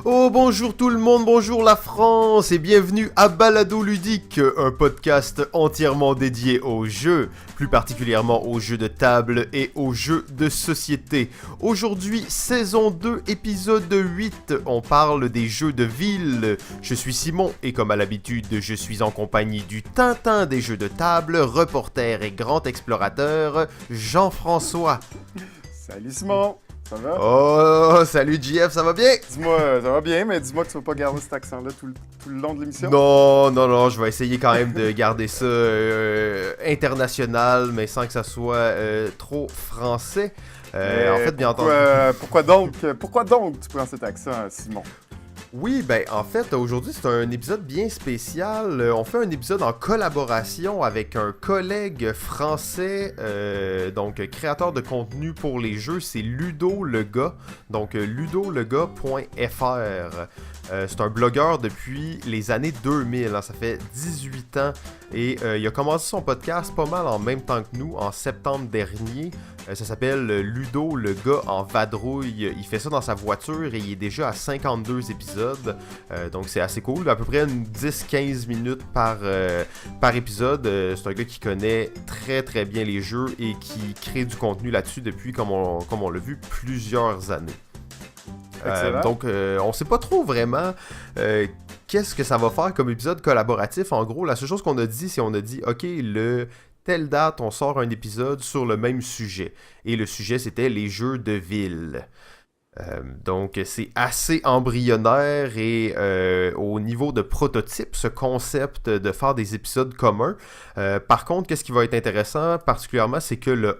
Oh bonjour tout le monde, bonjour la France et bienvenue à Balado Ludique, un podcast entièrement dédié aux jeux, plus particulièrement aux jeux de table et aux jeux de société. Aujourd'hui, saison 2, épisode 8, on parle des jeux de ville. Je suis Simon et comme à l'habitude, je suis en compagnie du Tintin des jeux de table, reporter et grand explorateur, Jean-François. Salut Simon, ça va? Oh, salut JF, ça va bien? Dis-moi, ça va bien, mais dis-moi que tu vas pas garder cet accent-là tout le long de l'émission. Non, je vais essayer quand même de garder ça international, mais sans que ça soit trop français. En fait, bien entendu. Pourquoi donc tu prends cet accent, Simon? Oui, ben en fait, aujourd'hui, c'est un épisode bien spécial. On fait un épisode en collaboration avec un collègue français, donc créateur de contenu pour les jeux, c'est Ludo le gars, donc ludolegars.fr. C'est un blogueur depuis les années 2000, hein, ça fait 18 ans, et il a commencé son podcast pas mal en même temps que nous, en septembre dernier. Ça s'appelle Ludo le gars en vadrouille. Il fait ça dans sa voiture et il est déjà à 52 épisodes. Donc c'est assez cool. À peu près 10-15 minutes par épisode. C'est un gars qui connaît très très bien les jeux et qui crée du contenu là-dessus depuis, comme on l'a vu, plusieurs années. Donc on sait pas trop vraiment qu'est-ce que ça va faire comme épisode collaboratif. En gros, la seule chose qu'on a dit, c'est on a dit ok, telle date, on sort un épisode sur le même sujet. Et le sujet, c'était les jeux de ville. Donc, c'est assez embryonnaire et au niveau de prototype, ce concept de faire des épisodes communs. Par contre, qu'est-ce qui va être intéressant particulièrement, c'est que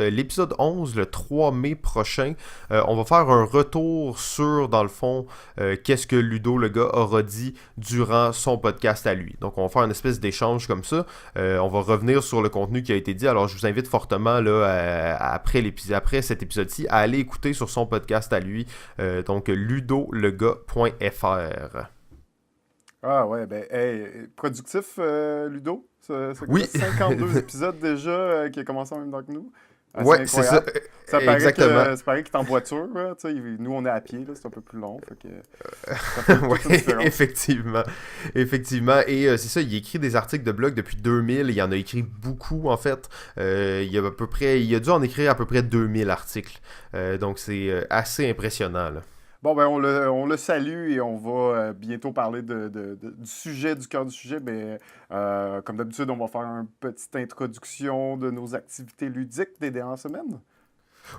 l'épisode 11, le 3 mai prochain, on va faire un retour sur, dans le fond, qu'est-ce que Ludo, le gars, aura dit durant son podcast à lui. Donc, on va faire une espèce d'échange comme ça. On va revenir sur le contenu qui a été dit. Alors, je vous invite fortement, là, après cet épisode-ci, à aller écouter sur son podcast à lui, donc ludolegars.fr. Ah ouais, ben, hey, productif, Ludo. C'est oui. 52 épisodes déjà qui a commencé en même temps que nous. Ouais, c'est ça. Ça paraît exactement. Ça paraît qu'il est en voiture. Là, nous, on est à pied, là, c'est un peu plus long. Fait que, ça fait ouais, effectivement. Et c'est ça, il écrit des articles de blog depuis 2000. Il en a écrit beaucoup, en fait. Il a dû en écrire à peu près 2000 articles. Donc, c'est assez impressionnant, là. Bon, ben on le salue et on va bientôt parler du cœur du sujet. Ben, comme d'habitude, on va faire une petite introduction de nos activités ludiques des dernières semaines.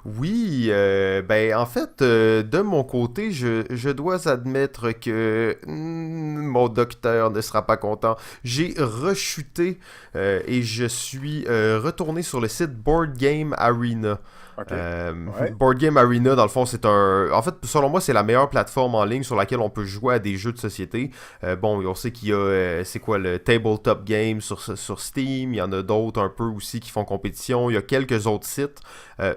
Oui, ben en fait, de mon côté, je dois admettre que mon docteur ne sera pas content. J'ai rechuté et je suis retourné sur le site Board Game Arena. Okay. Ouais. Board Game Arena, dans le fond, en fait, selon moi, c'est la meilleure plateforme en ligne sur laquelle on peut jouer à des jeux de société. Bon, on sait qu'il y a, le Tabletop Game sur Steam. Il y en a d'autres un peu aussi qui font compétition. Il y a quelques autres sites.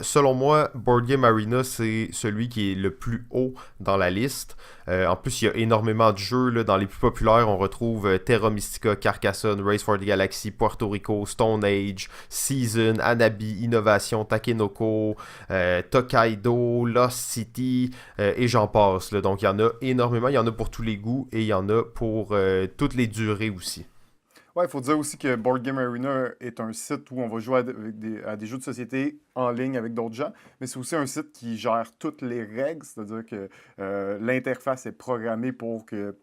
Selon moi, Board Game Arena, c'est celui qui est le plus haut dans la liste. En plus, il y a énormément de jeux. Là. Dans les plus populaires, on retrouve Terra Mystica, Carcassonne, Race for the Galaxy, Puerto Rico, Stone Age, Season, Hanabi, Innovation, Takenoko, Tokaido, Lost City, et j'en passe. Là. Donc, il y en a énormément. Il y en a pour tous les goûts et il y en a pour toutes les durées aussi. Ouais, il faut dire aussi que Board Game Arena est un site où on va jouer à des jeux de société en ligne avec d'autres gens, mais c'est aussi un site qui gère toutes les règles, c'est-à-dire que l'interface est programmée pour que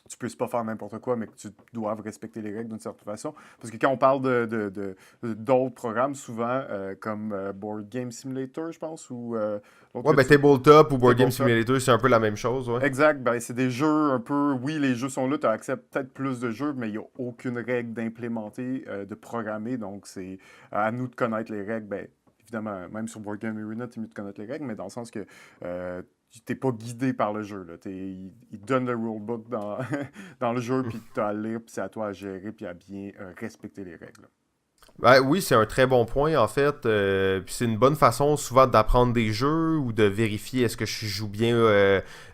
tu puisses pas faire n'importe quoi, mais que tu doives respecter les règles d'une certaine façon. Parce que quand on parle d'autres programmes, souvent, comme Board Game Simulator, je pense, ou... ouais, ben Tabletop ou Board Game Simulator, c'est un peu la même chose, ouais. Exact, ben c'est des jeux un peu... Oui, les jeux sont là, tu acceptes peut-être plus de jeux, mais il n'y a aucune règle d'implémenter, de programmer, donc c'est à nous de connaître les règles. Ben, évidemment, même sur Board Game Arena, tu es mieux de connaître les règles, mais dans le sens que... tu n'es pas guidé par le jeu. Là. Il donne le rulebook dans, dans le jeu, puis tu as à lire, puis c'est à toi à gérer, puis à bien respecter les règles. Ben, oui, c'est un très bon point en fait. Puis c'est une bonne façon souvent d'apprendre des jeux ou de vérifier est-ce que je joue bien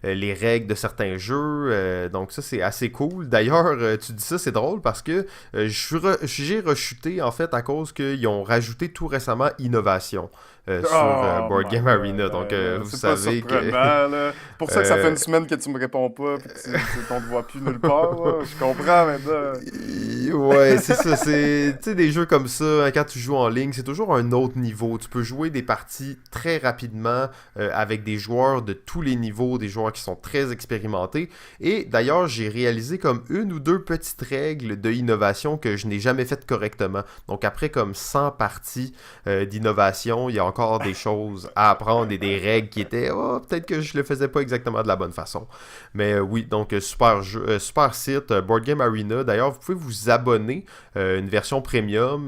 les règles de certains jeux. Donc ça c'est assez cool. D'ailleurs, tu dis ça, c'est drôle parce que j'ai rechuté en fait à cause qu'ils ont rajouté tout récemment Innovation. sur Oh Board my Game god, Arena. Donc, vous c'est pas savez que... surprenant, là. Pour ça que ça fait euh, une semaine que tu me réponds pas, pis qu'on te voit plus nulle part, là. Je comprends maintenant. Ouais, c'est ça. C'est, tu sais, des jeux comme ça, hein, quand tu joues en ligne, c'est toujours un autre niveau. Tu peux jouer des parties très rapidement avec des joueurs de tous les niveaux, des joueurs qui sont très expérimentés. Et d'ailleurs, j'ai réalisé comme une ou deux petites règles de innovation que je n'ai jamais faites correctement. Donc après comme 100 parties d'innovation, il y a encore des choses à apprendre et des règles qui étaient, oh, peut-être que je le faisais pas exactement de la bonne façon. Mais oui, donc super jeu, super site, Board Game Arena. D'ailleurs, vous pouvez vous abonner, une version premium.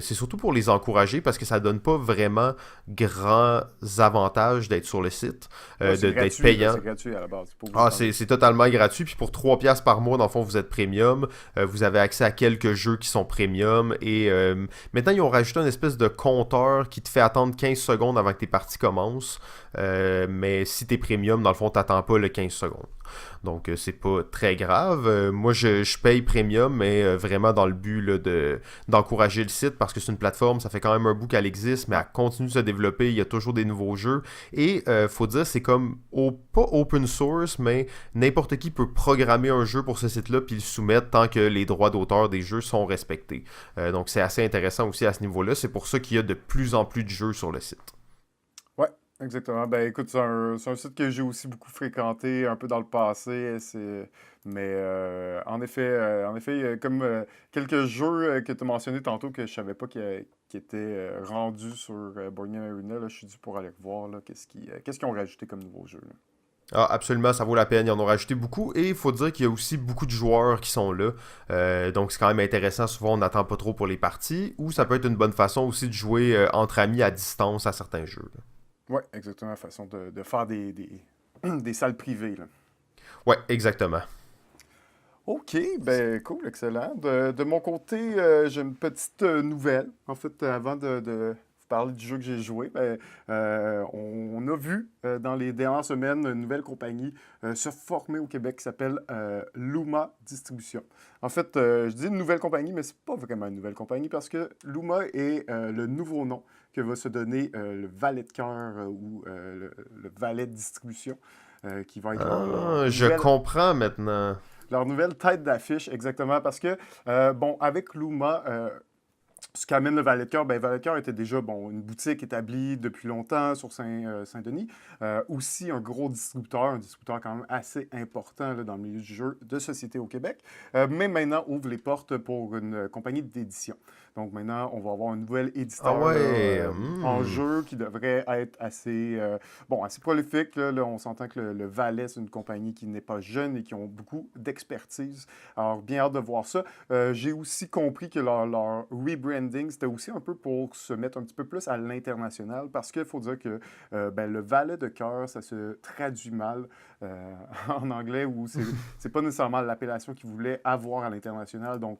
C'est surtout pour les encourager parce que ça donne pas vraiment grands avantages d'être sur le site, C'est d'être gratuit, là, payant. c'est gratuit à la base. C'est pas Ah, obligé c'est totalement gratuit. Puis pour 3$ par mois, dans le fond, vous êtes premium. Vous avez accès à quelques jeux qui sont premium. Et maintenant, ils ont rajouté une espèce de compteur qui te fait attendre 15 secondes avant que tes parties commencent. Mais si t'es premium, dans le fond, t'attends pas le 15 secondes. Donc, c'est pas très grave. Moi, je paye premium, mais vraiment dans le but là, d'encourager le site parce que c'est une plateforme, ça fait quand même un bout qu'elle existe, mais elle continue de se développer. Il y a toujours des nouveaux jeux. Et faut dire, c'est comme pas open source, mais n'importe qui peut programmer un jeu pour ce site-là puis le soumettre tant que les droits d'auteur des jeux sont respectés. Donc, c'est assez intéressant aussi à ce niveau-là. C'est pour ça qu'il y a de plus en plus de jeux sur le site. Ouais, exactement. Ben écoute, c'est un site que j'ai aussi beaucoup fréquenté un peu dans le passé. Mais en effet, il y a comme quelques jeux que tu as mentionnés tantôt que je savais pas qui étaient rendus sur Board Game Arena. Là, je suis dû pour aller voir là, qu'est-ce qu'ils ont rajouté comme nouveau jeu. Là. Ah, absolument, ça vaut la peine. Ils en ont rajouté beaucoup. Et il faut dire qu'il y a aussi beaucoup de joueurs qui sont là. Donc c'est quand même intéressant. Souvent, on n'attend pas trop pour les parties. Ou ça peut être une bonne façon aussi de jouer entre amis à distance à certains jeux. Là. Ouais, exactement. La façon de faire des salles privées. Là. Ouais, exactement. OK, ben cool, excellent. De mon côté, j'ai une petite nouvelle. En fait, avant de vous parler du jeu que j'ai joué, ben, on a vu dans les dernières semaines une nouvelle compagnie se former au Québec qui s'appelle Luma Distribution. En fait, je dis une nouvelle compagnie, mais c'est pas vraiment une nouvelle compagnie parce que Luma est le nouveau nom que va se donner le Valet de cœur ou le Valet de distribution qui va être Ah, je comprends maintenant. leur nouvelle tête d'affiche, exactement, parce que, bon, avec Luma, ce qu'amène le Valet de cœur, ben, Valet de cœur était déjà bon, une boutique établie depuis longtemps sur Saint-Denis. Aussi un gros distributeur, un distributeur quand même assez important là, dans le milieu du jeu de société au Québec. Mais maintenant ouvre les portes pour une compagnie d'édition. Donc maintenant, on va avoir un nouvel Ah éditeur ouais. là, en jeu qui devrait être assez, bon, assez prolifique. Là, on s'entend que le Valet, c'est une compagnie qui n'est pas jeune et qui ont beaucoup d'expertise. Alors, bien hâte de voir ça. J'ai aussi compris que leur rebranding, c'était aussi un peu pour se mettre un petit peu plus à l'international parce qu'il faut dire que ben, le Valet de cœur, ça se traduit mal en anglais ou c'est pas nécessairement l'appellation qu'ils voulaient avoir à l'international. Donc,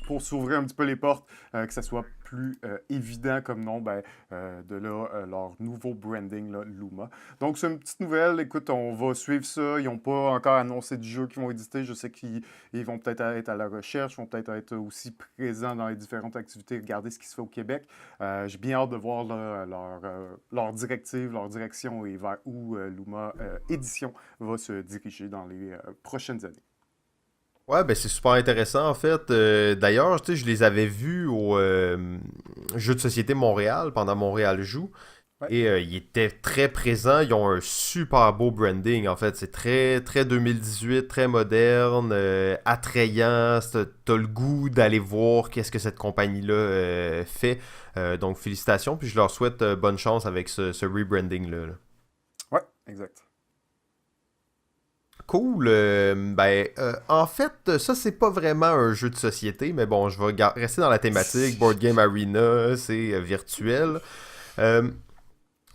pour s'ouvrir un petit peu les portes, que ça soit plus évident comme nom, ben, de là, leur nouveau branding, là, Luma. Donc, c'est une petite nouvelle. Écoute, on va suivre ça. Ils n'ont pas encore annoncé du jeu qu'ils vont éditer. Je sais qu'ils vont peut-être être à la recherche, vont peut-être être aussi présents dans les différentes activités, regarder ce qui se fait au Québec. J'ai bien hâte de voir là, leur directive, leur direction et vers où Luma Édition va se diriger dans les prochaines années. Ouais, ben c'est super intéressant en fait. D'ailleurs, tu sais, je les avais vus au jeu de société Montréal pendant Montréal Joue. Ouais. Et ils étaient très présents. Ils ont un super beau branding en fait. C'est très, très 2018, très moderne, attrayant. T'as le goût d'aller voir qu'est-ce que cette compagnie-là fait. Donc félicitations. Puis je leur souhaite bonne chance avec ce rebranding-là. Là. Ouais, exact. Cool. En fait, ça, c'est pas vraiment un jeu de société, mais bon, je vais rester dans la thématique. Board Game Arena, c'est virtuel. Euh,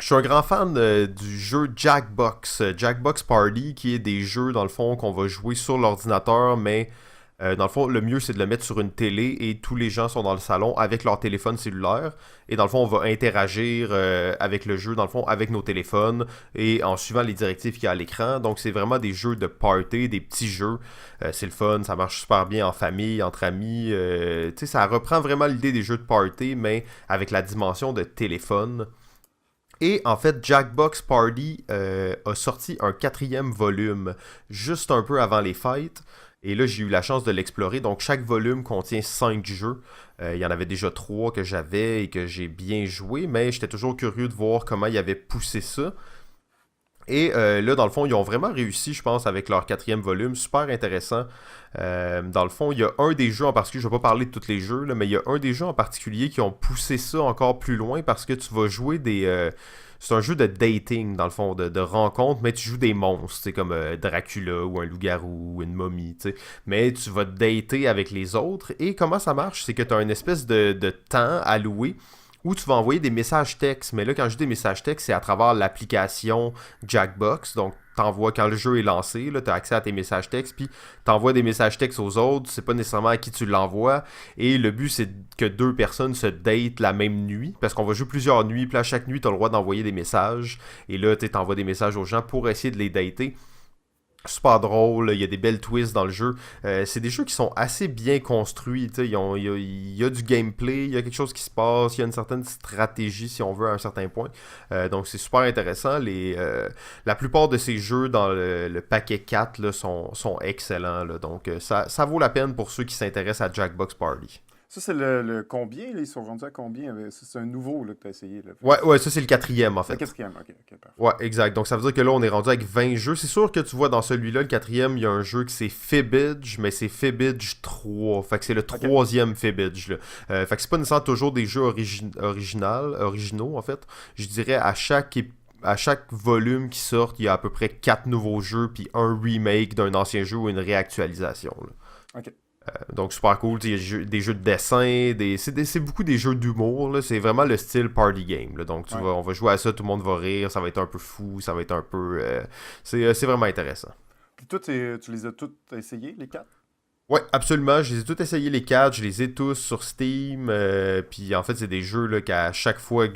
je suis un grand fan du jeu Jackbox. Jackbox Party, qui est des jeux, dans le fond, qu'on va jouer sur l'ordinateur, mais dans le fond, le mieux, c'est de le mettre sur une télé et tous les gens sont dans le salon avec leur téléphone cellulaire. Et dans le fond, on va interagir avec le jeu, dans le fond, avec nos téléphones et en suivant les directives qu'il y a à l'écran. Donc, c'est vraiment des jeux de party, des petits jeux. C'est le fun, ça marche super bien en famille, entre amis. Tu sais, ça reprend vraiment l'idée des jeux de party, mais avec la dimension de téléphone. Et en fait, Jackbox Party a sorti un 4e volume juste un peu avant les fêtes. Et là, j'ai eu la chance de l'explorer. Donc, chaque volume contient 5 jeux. Il y en avait déjà 3 que j'avais et que j'ai bien joué, mais j'étais toujours curieux de voir comment ils avaient poussé ça. Et là, dans le fond, ils ont vraiment réussi, je pense, avec leur 4e volume. Super intéressant. Dans le fond, il y a un des jeux en particulier, je ne vais pas parler de tous les jeux, là, mais il y a un des jeux en particulier qui ont poussé ça encore plus loin parce que tu vas jouer des... c'est un jeu de dating, dans le fond, de rencontre, mais tu joues des monstres, c'est comme Dracula ou un loup-garou ou une momie, tu sais. Mais tu vas dater avec les autres. Et comment ça marche? C'est que tu as une espèce de temps alloué où tu vas envoyer des messages textes. Mais là, quand je dis des messages textes, c'est à travers l'application Jackbox. Donc, t'envoies quand le jeu est lancé, tu as accès à tes messages textes, puis t'envoies des messages textes aux autres, c'est pas nécessairement à qui tu l'envoies. Et le but, c'est que 2 personnes se datent la même nuit, parce qu'on va jouer plusieurs nuits, puis à chaque nuit, t'as le droit d'envoyer des messages. Et là, tu t'envoies des messages aux gens pour essayer de les dater. Super drôle, il y a des belles twists dans le jeu. C'est des jeux qui sont assez bien construits. Il y a du gameplay, il y a quelque chose qui se passe, il y a une certaine stratégie si on veut à un certain point. Donc c'est super intéressant. La plupart de ces jeux dans le paquet 4 là, sont excellents. Là. Donc ça vaut la peine pour ceux qui s'intéressent à Jackbox Party. Ça, c'est le combien, là? Ils sont rendus à combien? Ça, c'est un nouveau là, que tu as essayé. Là. Ouais, ça c'est le 4e en fait. Le quatrième, ok, parfait. Ouais, exact. Donc ça veut dire que là, on est rendu avec 20 jeux. C'est sûr que tu vois dans celui-là, le 4e, il y a un jeu qui c'est Fibbage, mais c'est Fibbage 3. Fait que c'est le 3e Fibbage. Là. Fait que c'est pas nécessairement toujours des jeux originaux, en fait. Je dirais à chaque volume qui sort, il y a à peu près 4 nouveaux jeux, puis un remake d'un ancien jeu ou une réactualisation. Là. Ok. Donc super cool, il y a des jeux de dessin, c'est beaucoup des jeux d'humour, là. C'est vraiment le style party game. Là. Donc on va jouer à ça, tout le monde va rire, ça va être un peu fou, ça va être un peu... c'est vraiment intéressant. Puis toi, tu les as toutes essayées, les 4? Ouais, absolument. Je les ai tous essayés les 4, je les ai tous sur Steam. Puis en fait, c'est des jeux là, qu'à chaque fois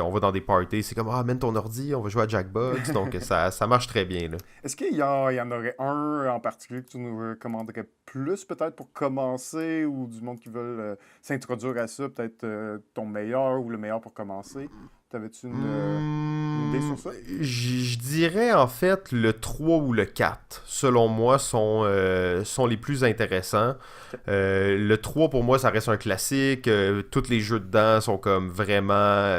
on va dans des parties, c'est comme amène ton ordi, on va jouer à Jackbox. Donc ça marche très bien. Là. Est-ce qu'il y en aurait un en particulier que tu nous recommanderais plus peut-être pour commencer ou du monde qui veulent s'introduire à ça, peut-être ton meilleur ou le meilleur pour commencer? T'avais-tu une idée sur ça? Je dirais en fait le 3 ou le 4, selon moi, sont les plus intéressants. Le 3 pour moi, ça reste un classique. Tous les jeux dedans sont comme vraiment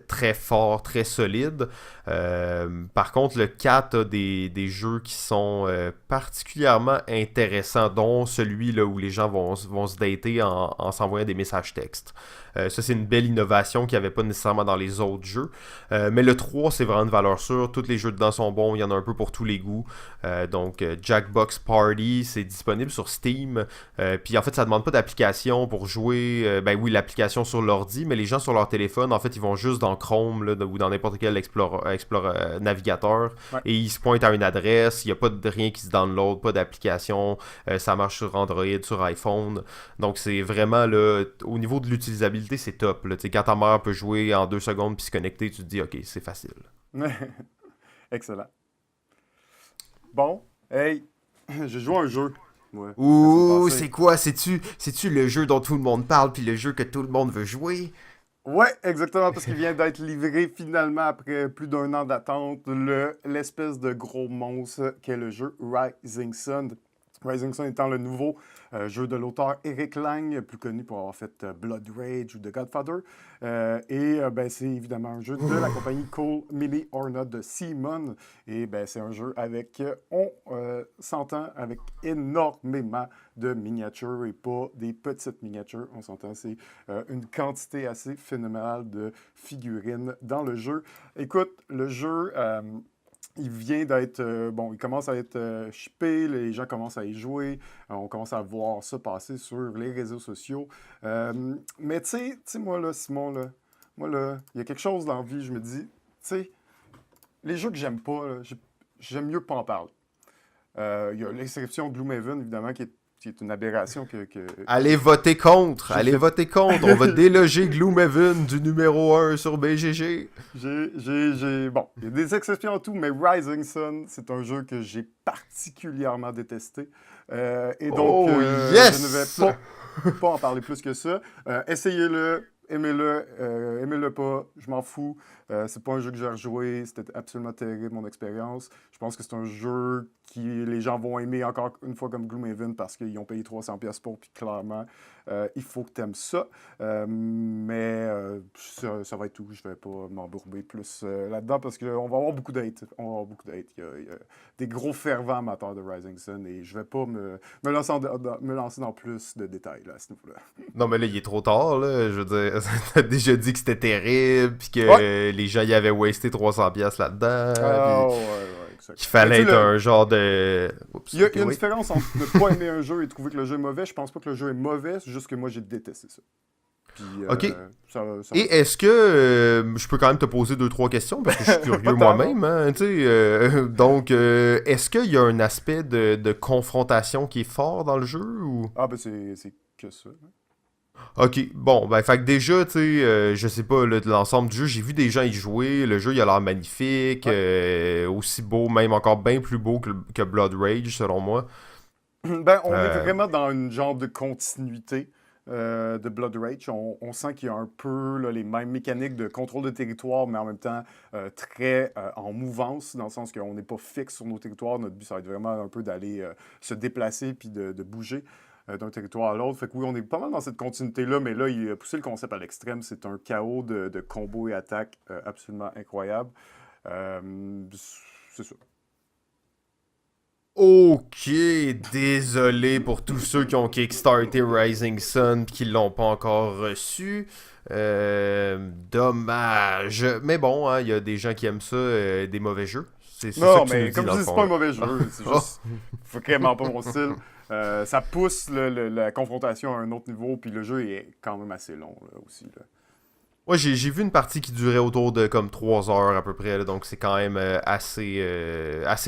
très forts, très solides. Par contre, le 4 a des jeux qui sont particulièrement intéressants, dont celui là, où les gens vont se dater en s'envoyant des messages textes. Ça, c'est une belle innovation qu'il n'y avait pas nécessairement dans les autres jeux. Mais le 3, c'est vraiment une valeur sûre. Tous les jeux dedans sont bons. Il y en a un peu pour tous les goûts. Donc, Jackbox Party, c'est disponible sur Steam. Puis, en fait, ça ne demande pas d'application pour jouer. Ben oui, l'application sur l'ordi, mais les gens sur leur téléphone, en fait, ils vont juste dans Chrome là, ou dans n'importe quel navigateur. Ouais. Et ils se pointent à une adresse. Il n'y a pas de rien qui se download, pas d'application. Ça marche sur Android, sur iPhone. Donc, c'est vraiment, là, au niveau de l'utilisabilité, c'est top. Là. Quand ta mère peut jouer en 2 secondes puis se connecter, tu te dis ok, c'est facile. Excellent. Bon, hey, je joue à un jeu. Ouais. Ouh, c'est quoi? C'est-tu le jeu dont tout le monde parle puis le jeu que tout le monde veut jouer? Ouais, exactement, parce qu'il vient d'être livré finalement après plus d'1 an d'attente, l'espèce de gros monstre qu'est le jeu Rising Sun. Rising Sun étant le nouveau jeu de l'auteur Eric Lang, plus connu pour avoir fait Blood Rage ou The Godfather. C'est évidemment un jeu de la compagnie Cole Mini or Not de Simon. Et c'est un jeu on s'entend avec énormément de miniatures et pas des petites miniatures. On s'entend, c'est une quantité assez phénoménale de figurines dans le jeu. Écoute, le jeu... il vient d'être... il commence à être shippé, les gens commencent à y jouer, on commence à voir ça passer sur les réseaux sociaux. Mais tu sais, moi là, Simon, là, il y a quelque chose dans la vie, je me dis, tu sais, les jeux que j'aime pas, là, j'aime mieux pas en parler. Il y a l'exception de Gloomhaven, évidemment, qui est une aberration que... Allez voter contre! On va déloger Gloomhaven du numéro 1 sur BGG. Bon, il y a des exceptions à tout, mais Rising Sun, c'est un jeu que j'ai particulièrement détesté. Et donc, yes! je ne vais pas en parler plus que ça. Essayez-le. aimez-le pas, je m'en fous. C'est pas un jeu que j'ai rejoué, c'était absolument terrible mon expérience. Je pense que c'est un jeu qui les gens vont aimer encore une fois comme Gloomhaven parce qu'ils ont payé 300$ pour, puis clairement, il faut que tu aimes ça. Mais ça va être tout. Je vais pas m'embourber plus là-dedans parce qu'on va avoir beaucoup d'hate. On va avoir beaucoup d'hate. Il y a des gros fervents amateurs de Rising Sun et je vais pas me lancer dans plus de détails là, à ce niveau-là. Non, mais là, il est trop tard, là. Je veux dire, t'as déjà dit que c'était terrible, puis que Ouais. les gens y avaient wasté 300$ là-dedans, Ah, puis ouais, exact. qu'il Mais tu fallait sais, être un genre de... Oups, il y a ok, une oui. différence entre ne pas aimer un jeu et trouver que le jeu est mauvais. Je pense pas que le jeu est mauvais, c'est juste que moi j'ai détesté ça. Puis Ok. ça Et va. est-ce que je peux quand même te poser 2-3 questions parce que je suis Pas curieux tant, non? moi-même, hein, tu sais. Donc, est-ce qu'il y a un aspect de confrontation qui est fort dans le jeu ou... Ah, ben c'est que ça. Hein. Ok, bon, ben, fait que déjà, tu sais, je sais pas, là, de l'ensemble du jeu, j'ai vu des gens y jouer, le jeu, il a l'air magnifique, Ouais. aussi beau, même encore bien plus beau que Blood Rage, selon moi. Ben, on est Euh, vraiment dans une genre de continuité de Blood Rage. On sent qu'il y a un peu là, les mêmes mécaniques de contrôle de territoire, mais en même temps très en mouvance, dans le sens qu'on n'est pas fixe sur nos territoires. Notre but, ça va être vraiment un peu d'aller se déplacer puis de bouger d'un territoire à l'autre. Fait que oui, on est pas mal dans cette continuité-là, mais là, il a poussé le concept à l'extrême. C'est un chaos de combos et attaques absolument incroyable. C'est ça. Ok, désolé pour tous ceux qui ont kickstarté Rising Sun pis qui l'ont pas encore reçu. Dommage. Mais bon, hein, il y a des gens qui aiment ça, des mauvais jeux. C'est ça Non, que tu nous mais dis comme dans je le dis, c'est fond, pas un là. mauvais jeu. C'est Oh. juste vraiment pas mon style. Ça pousse la confrontation à un autre niveau, puis le jeu est quand même assez long là, aussi. Là. Ouais, j'ai vu une partie qui durait autour de comme 3 heures à peu près, là, donc c'est quand même assez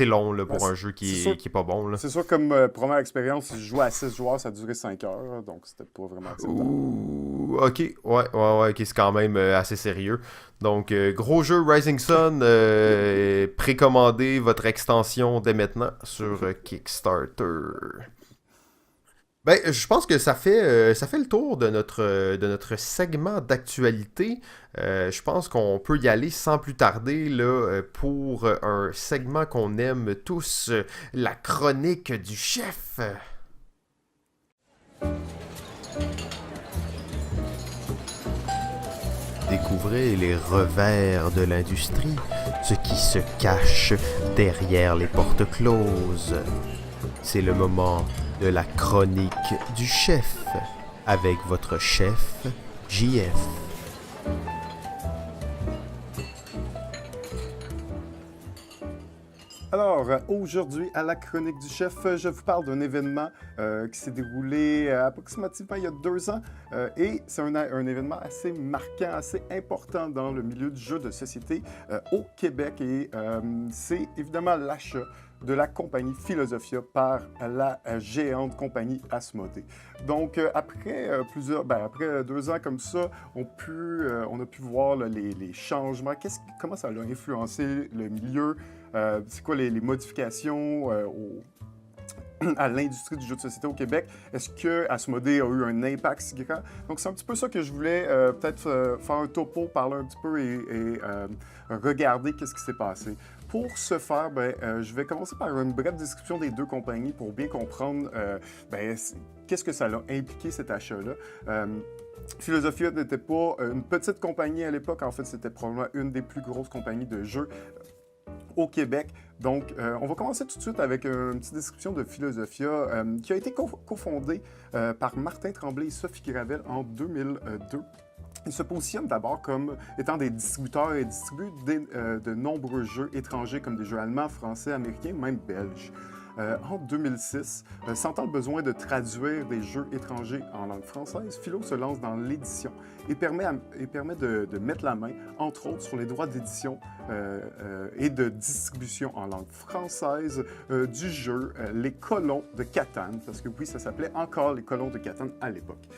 long là, Ben, pour un jeu c'est sûr, qui est pas bon. Là. c'est sûr, comme première expérience, si je jouais à 6 joueurs, ça a duré 5 heures, donc c'était pas vraiment acceptable. Ouh, ok, ouais, ok, c'est quand même assez sérieux. Donc, gros jeu Rising Sun, précommandez votre extension dès maintenant sur Kickstarter. Ben, je pense que ça fait le tour de notre segment d'actualité. Je pense qu'on peut y aller sans plus tarder là, pour un segment qu'on aime tous, la chronique du chef. Découvrez les revers de l'industrie, ce qui se cache derrière les portes closes. C'est le moment de la chronique du chef, avec votre chef, JF. Alors, aujourd'hui, à la chronique du chef, je vous parle d'un événement qui s'est déroulé approximativement il y a 2 ans. Et c'est un événement assez marquant, assez important dans le milieu du jeu de société au Québec. Et c'est évidemment l'achat de la compagnie Philosophia par la géante compagnie Asmodée. Donc, après 2 ans comme ça, on a pu voir là, les changements. Comment ça a influencé le milieu? C'est quoi les modifications à l'industrie du jeu de société au Québec? Est-ce que Asmodée a eu un impact si grand? Donc, c'est un petit peu ça que je voulais peut-être faire un topo, parler un petit peu et regarder qu'est-ce qui s'est passé. Pour ce faire, je vais commencer par une brève description des deux compagnies pour bien comprendre qu'est-ce que ça a impliqué cet achat-là. Philosophia n'était pas une petite compagnie à l'époque. En fait, c'était probablement une des plus grosses compagnies de jeux au Québec. Donc, on va commencer tout de suite avec une petite description de Philosophia qui a été cofondée par Martin Tremblay et Sophie Gravel en 2002. Ils se positionnent d'abord comme étant des distributeurs et distribuent de nombreux jeux étrangers comme des jeux allemands, français, américains, même belges. En 2006, sentant le besoin de traduire des jeux étrangers en langue française, Philo se lance dans l'édition et permet de mettre la main, entre autres, sur les droits d'édition et de distribution en langue française du jeu Les Colons de Catane, parce que oui, ça s'appelait encore Les Colons de Catane à l'époque.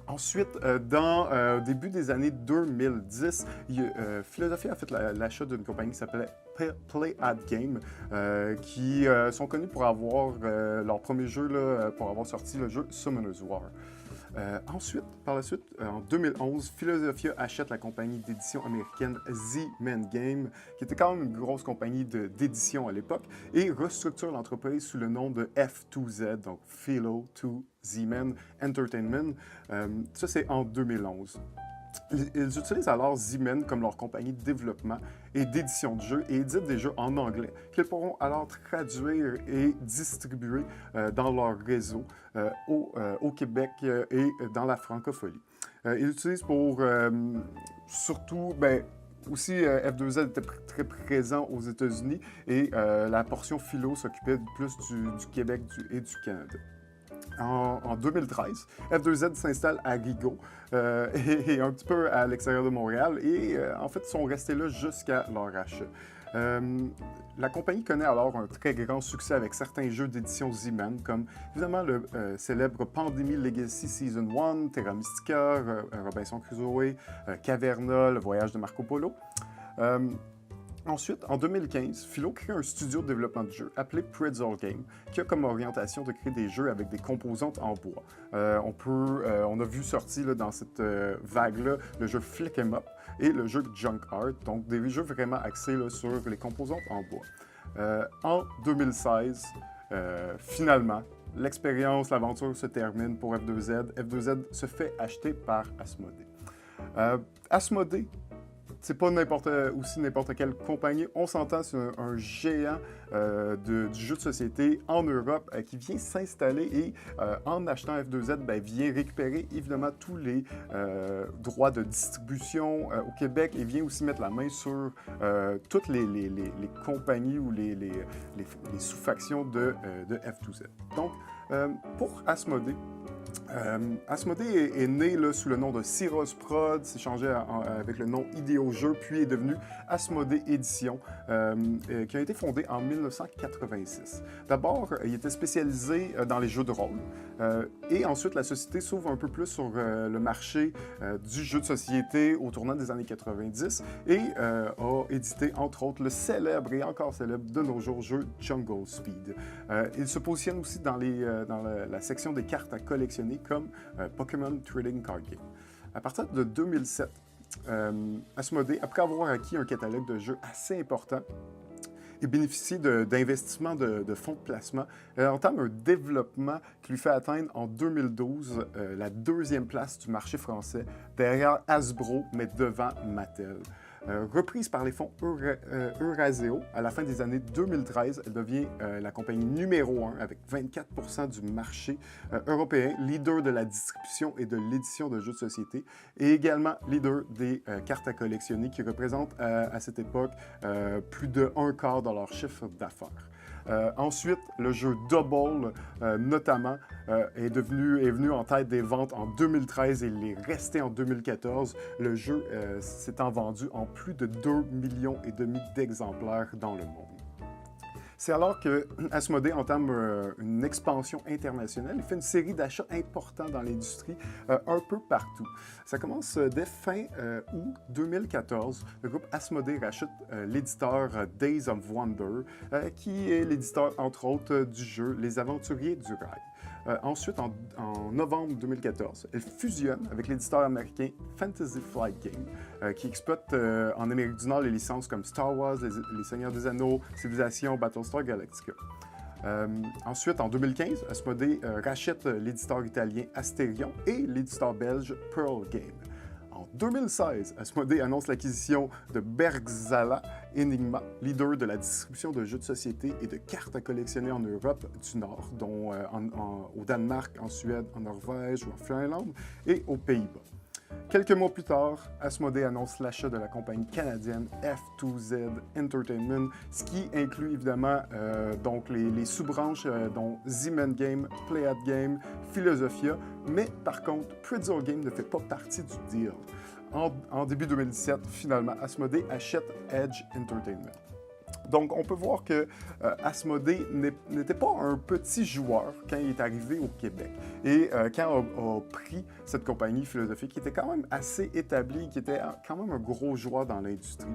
Ensuite, au début des années 2010, Philosophia a fait l'achat d'une compagnie qui s'appelait Play at Game, qui sont connus pour avoir leur premier jeu, pour avoir sorti le jeu Summoner's War. Ensuite, par la suite, en 2011, Philosophia achète la compagnie d'édition américaine Z-Man Game, qui était quand même une grosse compagnie d'édition à l'époque, et restructure l'entreprise sous le nom de F2Z, donc Philo 2 Z-Man Entertainment. Ça, c'est en 2011. Ils utilisent alors Z-Man comme leur compagnie de développement et d'édition de jeux et éditent des jeux en anglais qu'ils pourront alors traduire et distribuer dans leur réseau au Québec et dans la francophonie. Ils utilisent pour surtout, aussi F2Z était très présent aux États-Unis et la portion philo s'occupait plus du Québec et du Canada. En 2013, F2Z s'installe à Rigaud et un petit peu à l'extérieur de Montréal et en fait sont restés là jusqu'à leur rachat. La compagnie connaît alors un très grand succès avec certains jeux d'édition Z-Man, comme évidemment le célèbre Pandémie Legacy Season 1, Terra Mystica, Robinson Crusoe, Caverna, Le Voyage de Marco Polo. Ensuite, en 2015, Philo crée un studio de développement de jeux appelé Pretzel Game, qui a comme orientation de créer des jeux avec des composantes en bois. On a vu sortir là, dans cette vague-là le jeu Flick 'em Up et le jeu Junk Art, donc des jeux vraiment axés là, sur les composantes en bois. En 2016, finalement, l'expérience, l'aventure se termine pour F2Z. F2Z se fait acheter par Asmodée. Asmodée, c'est pas n'importe quelle compagnie. On s'entend, c'est un géant du jeu de société en Europe qui vient s'installer et en achetant F2Z, vient récupérer évidemment tous les droits de distribution au Québec et vient aussi mettre la main sur toutes les compagnies ou les sous-factions de F2Z. Donc, pour Asmodée, Asmodée est né là, sous le nom de Cyros Prod, s'est changé avec le nom Ideo Jeux, puis est devenu Asmodée Édition, qui a été fondé en 1986. D'abord, il était spécialisé dans les jeux de rôle, et ensuite la société s'ouvre un peu plus sur le marché du jeu de société au tournant des années 90 et a édité entre autres le célèbre et encore célèbre de nos jours jeu Jungle Speed. Il se positionne aussi dans la section des cartes à collectionner comme Pokémon Trading Card Game. À partir de 2007, Asmodée, après avoir acquis un catalogue de jeux assez important et bénéficié d'investissements de fonds de placement, elle entame un développement qui lui fait atteindre en 2012 la deuxième place du marché français, derrière Hasbro, mais devant Mattel. Reprise par les fonds Eurazeo, à la fin des années 2013, elle devient la compagnie numéro 1 avec 24% du marché européen, leader de la distribution et de l'édition de jeux de société, et également leader des cartes à collectionner qui représentent à cette époque plus de un quart de leur chiffre d'affaires. Ensuite, le jeu Double, notamment, est venu en tête des ventes en 2013 et il est resté en 2014. Le jeu s'étant vendu en plus de 2,5 millions d'exemplaires dans le monde. C'est alors que Asmodée entame une expansion internationale et fait une série d'achats importants dans l'industrie un peu partout. Ça commence dès fin août 2014. Le groupe Asmodée rachète l'éditeur Days of Wonder, qui est l'éditeur, entre autres, du jeu Les Aventuriers du Rail. Ensuite, en novembre 2014, elle fusionne avec l'éditeur américain Fantasy Flight Game, qui exploite en Amérique du Nord les licences comme Star Wars, Les Seigneurs des Anneaux, Civilization, Battlestar Galactica. Ensuite, en 2015, Asmodée rachète l'éditeur italien Asterion et l'éditeur belge Pearl Game. En 2016, Asmodée annonce l'acquisition de Bergzala Enigma, leader de la distribution de jeux de société et de cartes à collectionner en Europe du Nord, dont au Danemark, en Suède, en Norvège ou en Finlande et aux Pays-Bas. Quelques mois plus tard, Asmodée annonce l'achat de la compagnie canadienne F2Z Entertainment, ce qui inclut évidemment donc les sous-branches dont Z-Man Game, Playad Game, Philosophia, mais par contre, Pretzel Game ne fait pas partie du deal. En début 2017, finalement, Asmodée achète Edge Entertainment. Donc, on peut voir que Asmodée n'était pas un petit joueur quand il est arrivé au Québec. Et quand on a pris cette compagnie philosophique qui était quand même assez établie, qui était quand même un gros joueur dans l'industrie.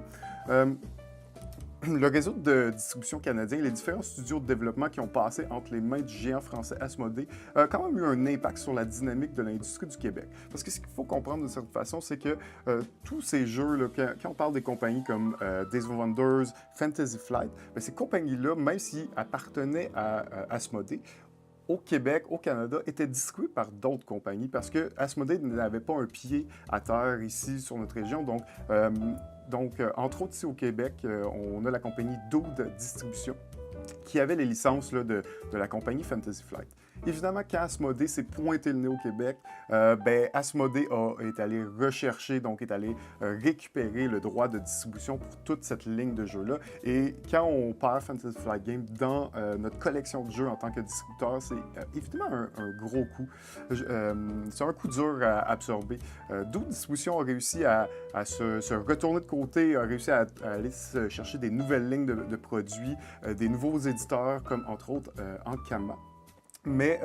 le réseau de distribution canadien, les différents studios de développement qui ont passé entre les mains du géant français Asmodée, a quand même eu un impact sur la dynamique de l'industrie du Québec. Parce que ce qu'il faut comprendre d'une certaine façon, c'est que tous ces jeux, là, quand on parle des compagnies comme Days of Wonders, Fantasy Flight, bien, ces compagnies-là, même s'ils appartenaient à Asmodée, au Québec, au Canada, étaient distribués par d'autres compagnies parce que Asmodée n'avait pas un pied à terre ici sur notre région. Donc, entre autres, ici au Québec, on a la compagnie Dude Distribution qui avait les licences là, de la compagnie Fantasy Flight. Évidemment, quand Asmodée s'est pointé le nez au Québec, Asmodée est allé rechercher, donc est allé récupérer le droit de distribution pour toute cette ligne de jeux-là. Et quand on perd Fantasy Flight Games dans notre collection de jeux en tant que distributeur, c'est évidemment un gros coup. C'est un coup dur à absorber. D'où Distribution a réussi à se retourner de côté, a réussi à aller chercher des nouvelles lignes de produits, des nouveaux éditeurs, comme entre autres Ankama. Mais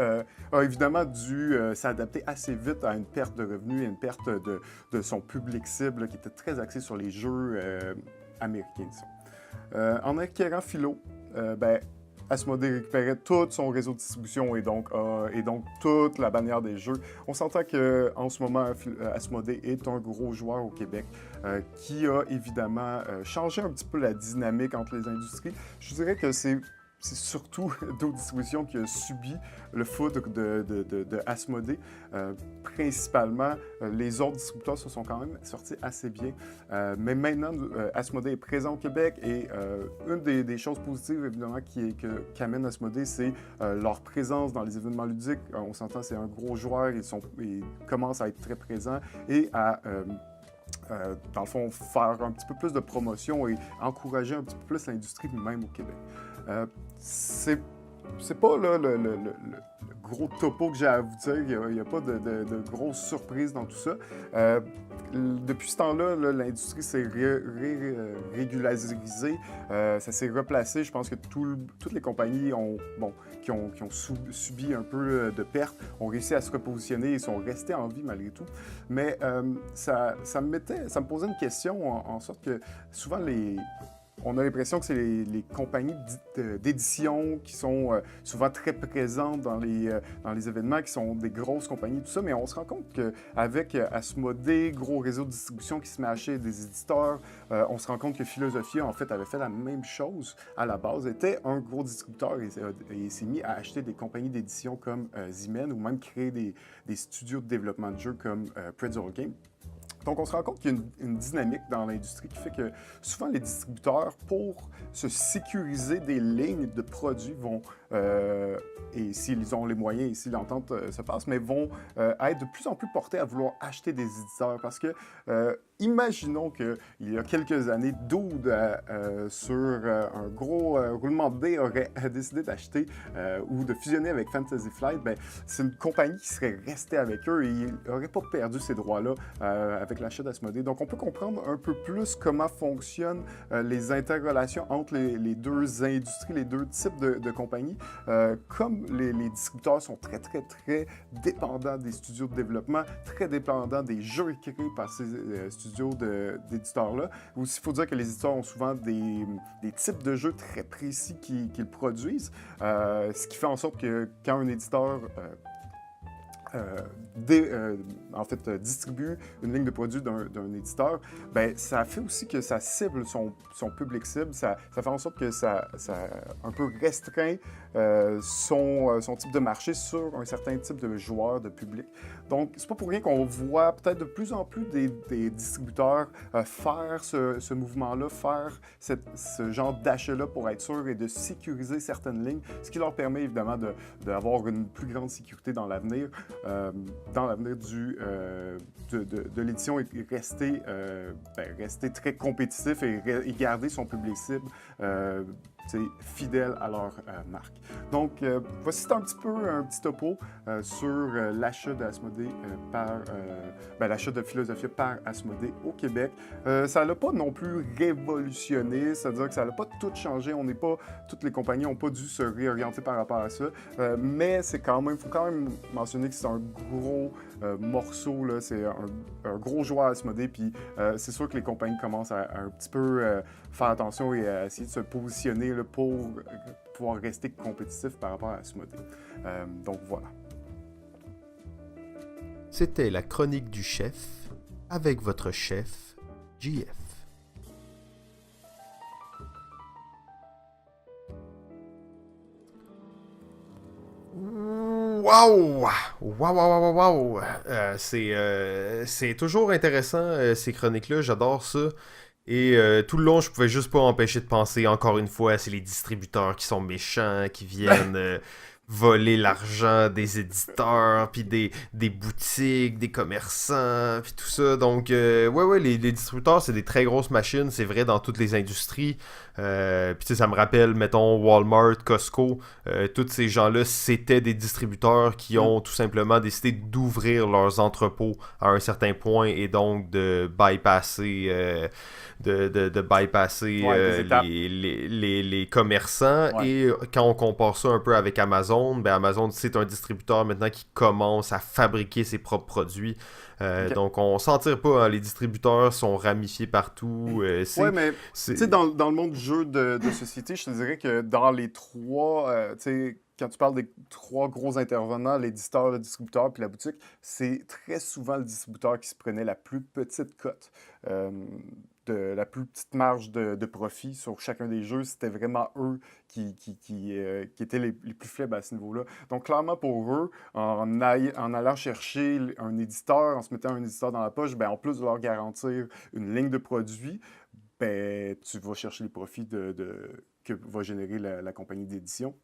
a évidemment dû s'adapter assez vite à une perte de revenus et une perte de son public cible là, qui était très axé sur les jeux américains. En acquérant Philo, Asmodée récupérait tout son réseau de distribution et donc toute la bannière des jeux. On s'entend qu'en ce moment, Asmodée est un gros joueur au Québec qui a évidemment changé un petit peu la dynamique entre les industries. Je dirais que c'est surtout d'autres distributions qui a subi le foot de Asmodée. Principalement, les autres distributeurs se sont quand même sortis assez bien. Mais maintenant, Asmodée est présent au Québec et une des choses positives, évidemment, qu'amène Asmodée, c'est leur présence dans les événements ludiques. On s'entend, c'est un gros joueur, ils commencent à être très présents et à... dans le fond, faire un petit peu plus de promotion et encourager un petit peu plus l'industrie même au Québec. C'est pas là, le gros topo que j'ai à vous dire. Il n'y a pas de grosses surprises dans tout ça. Depuis ce temps-là, l'industrie s'est régularisée. Ça s'est replacé. Je pense que toutes les compagnies qui ont subi un peu de pertes ont réussi à se repositionner et sont restées en vie malgré tout. Mais ça me posait une question en sorte que souvent on a l'impression que c'est les compagnies d'édition qui sont souvent très présentes dans les événements, qui sont des grosses compagnies, tout ça, mais on se rend compte qu'avec Asmodée, gros réseau de distribution qui se met à acheter des éditeurs, on se rend compte que Philosophia, en fait, avait fait la même chose à la base, était un gros distributeur et s'est mis à acheter des compagnies d'édition comme Zimen ou même créer des studios de développement de jeux comme Pretzel Game. Donc, on se rend compte qu'il y a une dynamique dans l'industrie qui fait que souvent les distributeurs, pour se sécuriser des lignes de produits, vont, et s'ils ont les moyens et si l'entente se passe, mais vont être de plus en plus portés à vouloir acheter des éditeurs. Parce que, imaginons qu'il y a quelques années, Dude, sur un gros roulement de dés, aurait décidé d'acheter ou de fusionner avec Fantasy Flight, c'est une compagnie qui serait restée avec eux et ils n'auraient pas perdu ces droits-là avec l'achat d'Asmodée. Donc, on peut comprendre un peu plus comment fonctionnent les interrelations entre les deux industries, les deux types de compagnies. Comme les distributeurs sont très, très, très dépendants des studios de développement, très dépendants des jeux créés par ces studios d'éditeurs-là. Aussi, il faut dire que les éditeurs ont souvent des types de jeux très précis qu'ils produisent, ce qui fait en sorte que quand un éditeur distribue une ligne de produits d'un éditeur, ça fait aussi que ça cible son public cible. Ça fait en sorte que ça un peu restreint son type de marché sur un certain type de joueurs, de public. Donc, c'est pas pour rien qu'on voit peut-être de plus en plus des distributeurs faire ce mouvement-là, faire ce genre d'achat-là pour être sûr et de sécuriser certaines lignes, ce qui leur permet évidemment d'avoir une plus grande sécurité dans l'avenir. De l'édition et rester très compétitif et garder son public cible fidèle à leur marque. Donc, voici un petit topo sur l'achat d'Asmodée l'achat de Philosophia par Asmodée au Québec. Ça n'a pas non plus révolutionné, c'est-à-dire que ça n'a pas tout changé. Toutes les compagnies n'ont pas dû se réorienter par rapport à ça, mais faut quand même mentionner que c'est un gros morceau, là, c'est un gros joueur Asmodée, puis c'est sûr que les compagnies commencent à un petit peu faire attention et à essayer de se positionner là, pour pouvoir rester compétitif par rapport à Asmodée. Donc voilà. C'était la chronique du chef avec votre chef, JF. Waouh! Waouh! C'est toujours intéressant, ces chroniques-là, j'adore ça. Et tout le long, je pouvais juste pas m'empêcher de penser, encore une fois, c'est les distributeurs qui sont méchants, qui viennent voler l'argent des éditeurs, puis des boutiques, des commerçants, puis tout ça. Donc, ouais, les distributeurs, c'est des très grosses machines, c'est vrai dans toutes les industries. Puis tu sais, ça me rappelle, mettons, Walmart, Costco, tous ces gens-là, c'était des distributeurs qui ont tout simplement décidé d'ouvrir leurs entrepôts à un certain point et donc de bypasser... de bypasser les commerçants. Ouais. Et quand on compare ça un peu avec Amazon, ben Amazon, c'est un distributeur maintenant qui commence à fabriquer ses propres produits. Okay. Donc, on s'en tire pas, hein, les distributeurs sont ramifiés partout. Ouais, mais tu sais, dans le monde du jeu de société, je te dirais que dans les trois, tu sais, quand tu parles des trois gros intervenants, l'éditeur, le distributeur puis la boutique, c'est très souvent le distributeur qui se prenait la plus petite cote. De la plus petite marge de profit sur chacun des jeux, c'était vraiment eux qui étaient les plus faibles à ce niveau-là. Donc, clairement, pour eux, en allant chercher un éditeur, en se mettant un éditeur dans la poche, ben, en plus de leur garantir une ligne de produits, ben, tu vas chercher les profits que va générer la compagnie d'édition.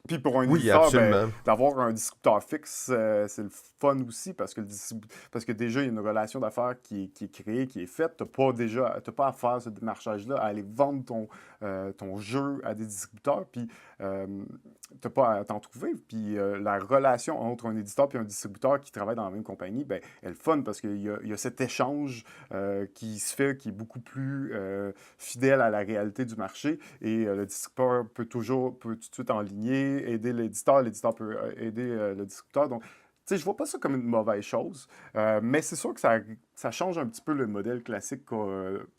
Puis pour un éditeur, ben, d'avoir un distributeur fixe, c'est le fun aussi parce que déjà, il y a une relation d'affaires qui est créée, qui est faite. Tu n'as pas à faire ce démarchage-là, à aller vendre ton jeu à des distributeurs, puis tu n'as pas à t'en trouver. Puis la relation entre un éditeur et un distributeur qui travaille dans la même compagnie, ben, elle est fun parce qu'il y a cet échange qui se fait, qui est beaucoup plus fidèle à la réalité du marché. Et le distributeur peut tout de suite enligner, aider l'éditeur peut aider le distributeur. Donc, tu sais, je vois pas ça comme une mauvaise chose, mais c'est sûr que ça change un petit peu le modèle classique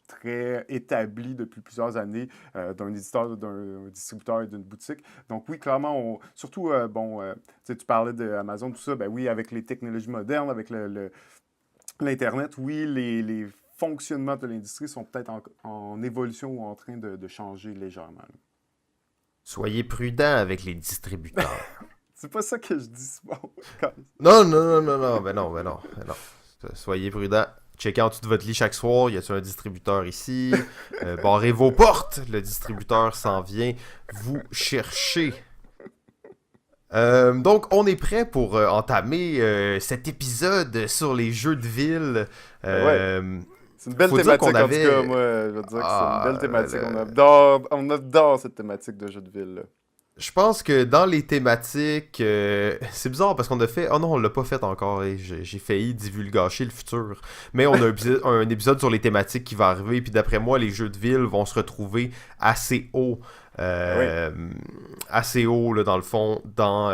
très établi depuis plusieurs années d'un éditeur, d'un distributeur et d'une boutique. Donc oui, clairement, surtout, tu parlais d'Amazon, tout ça, ben oui, avec les technologies modernes, avec l'Internet, oui, les fonctionnements de l'industrie sont peut-être en évolution ou en train de changer légèrement. Là. Soyez prudents avec les distributeurs. C'est pas ça que je dis souvent. Non, ben non. Soyez prudents. Checkez en dessous de votre lit chaque soir, y a-t-il un distributeur ici? Barrez vos portes, le distributeur s'en vient vous chercher. Donc, on est prêt pour entamer cet épisode sur les jeux de ville. Ouais. C'est une belle thématique, en tout cas, moi, je veux dire que c'est une belle thématique. On adore cette thématique de jeux de ville, là. Je pense que dans les thématiques, c'est bizarre parce qu'on a fait... Oh non, on l'a pas fait encore et j'ai failli divulgacher le futur. Mais on a un épisode sur les thématiques qui va arriver, puis d'après moi, les jeux de ville vont se retrouver assez haut. Assez haut, là, dans le fond, dans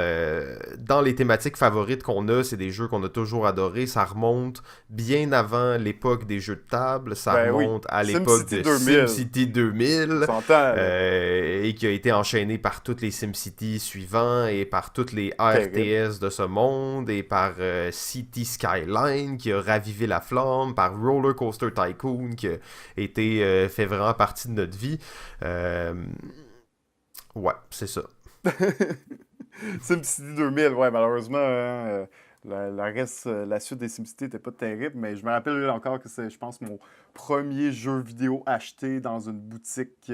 les thématiques favorites qu'on a, c'est des jeux qu'on a toujours adorés. Ça remonte bien avant l'époque des jeux de table. Ça remonte à l'époque de SimCity 2000. Et qui a été enchaîné par toutes les SimCity suivants et par toutes les RTS de ce monde et par City Skyline qui a ravivé la flamme, par Roller Coaster Tycoon qui a été fait vraiment partie de notre vie. Ouais, c'est ça. SimCity 2000, ouais, malheureusement, la suite des SimCity n'était pas terrible, mais je me rappelle encore que c'est, je pense, mon premier jeu vidéo acheté dans une boutique.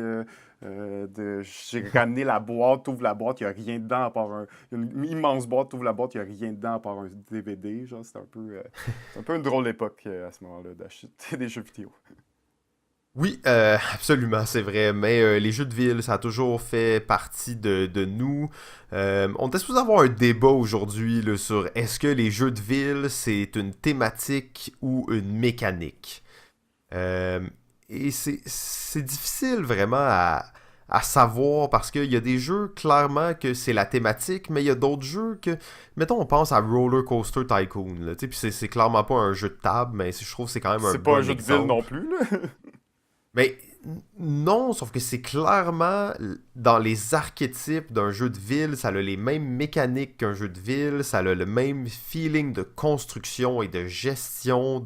J'ai ramené la boîte, t'ouvres la boîte, il n'y a rien dedans à part une immense boîte, t'ouvres la boîte, il n'y a rien dedans à part un DVD. Genre, c'était un peu une drôle d'époque à ce moment-là d'acheter des jeux vidéo. Oui, absolument, c'est vrai. Mais les jeux de ville, ça a toujours fait partie de nous. On était supposé avoir un débat aujourd'hui là, sur est-ce que les jeux de ville, c'est une thématique ou une mécanique. Et c'est difficile vraiment à à savoir, parce qu'il y a des jeux, clairement, que c'est la thématique, mais il y a d'autres jeux que, mettons, on pense à Roller Coaster Tycoon, là, tu sais, puis c'est clairement pas un jeu de table, mais je trouve que c'est quand même un C'est pas un bon jeu de ville non exemple. plus, là. Mais non, sauf que c'est clairement dans les archétypes d'un jeu de ville, ça a les mêmes mécaniques qu'un jeu de ville, ça a le même feeling de construction et de gestion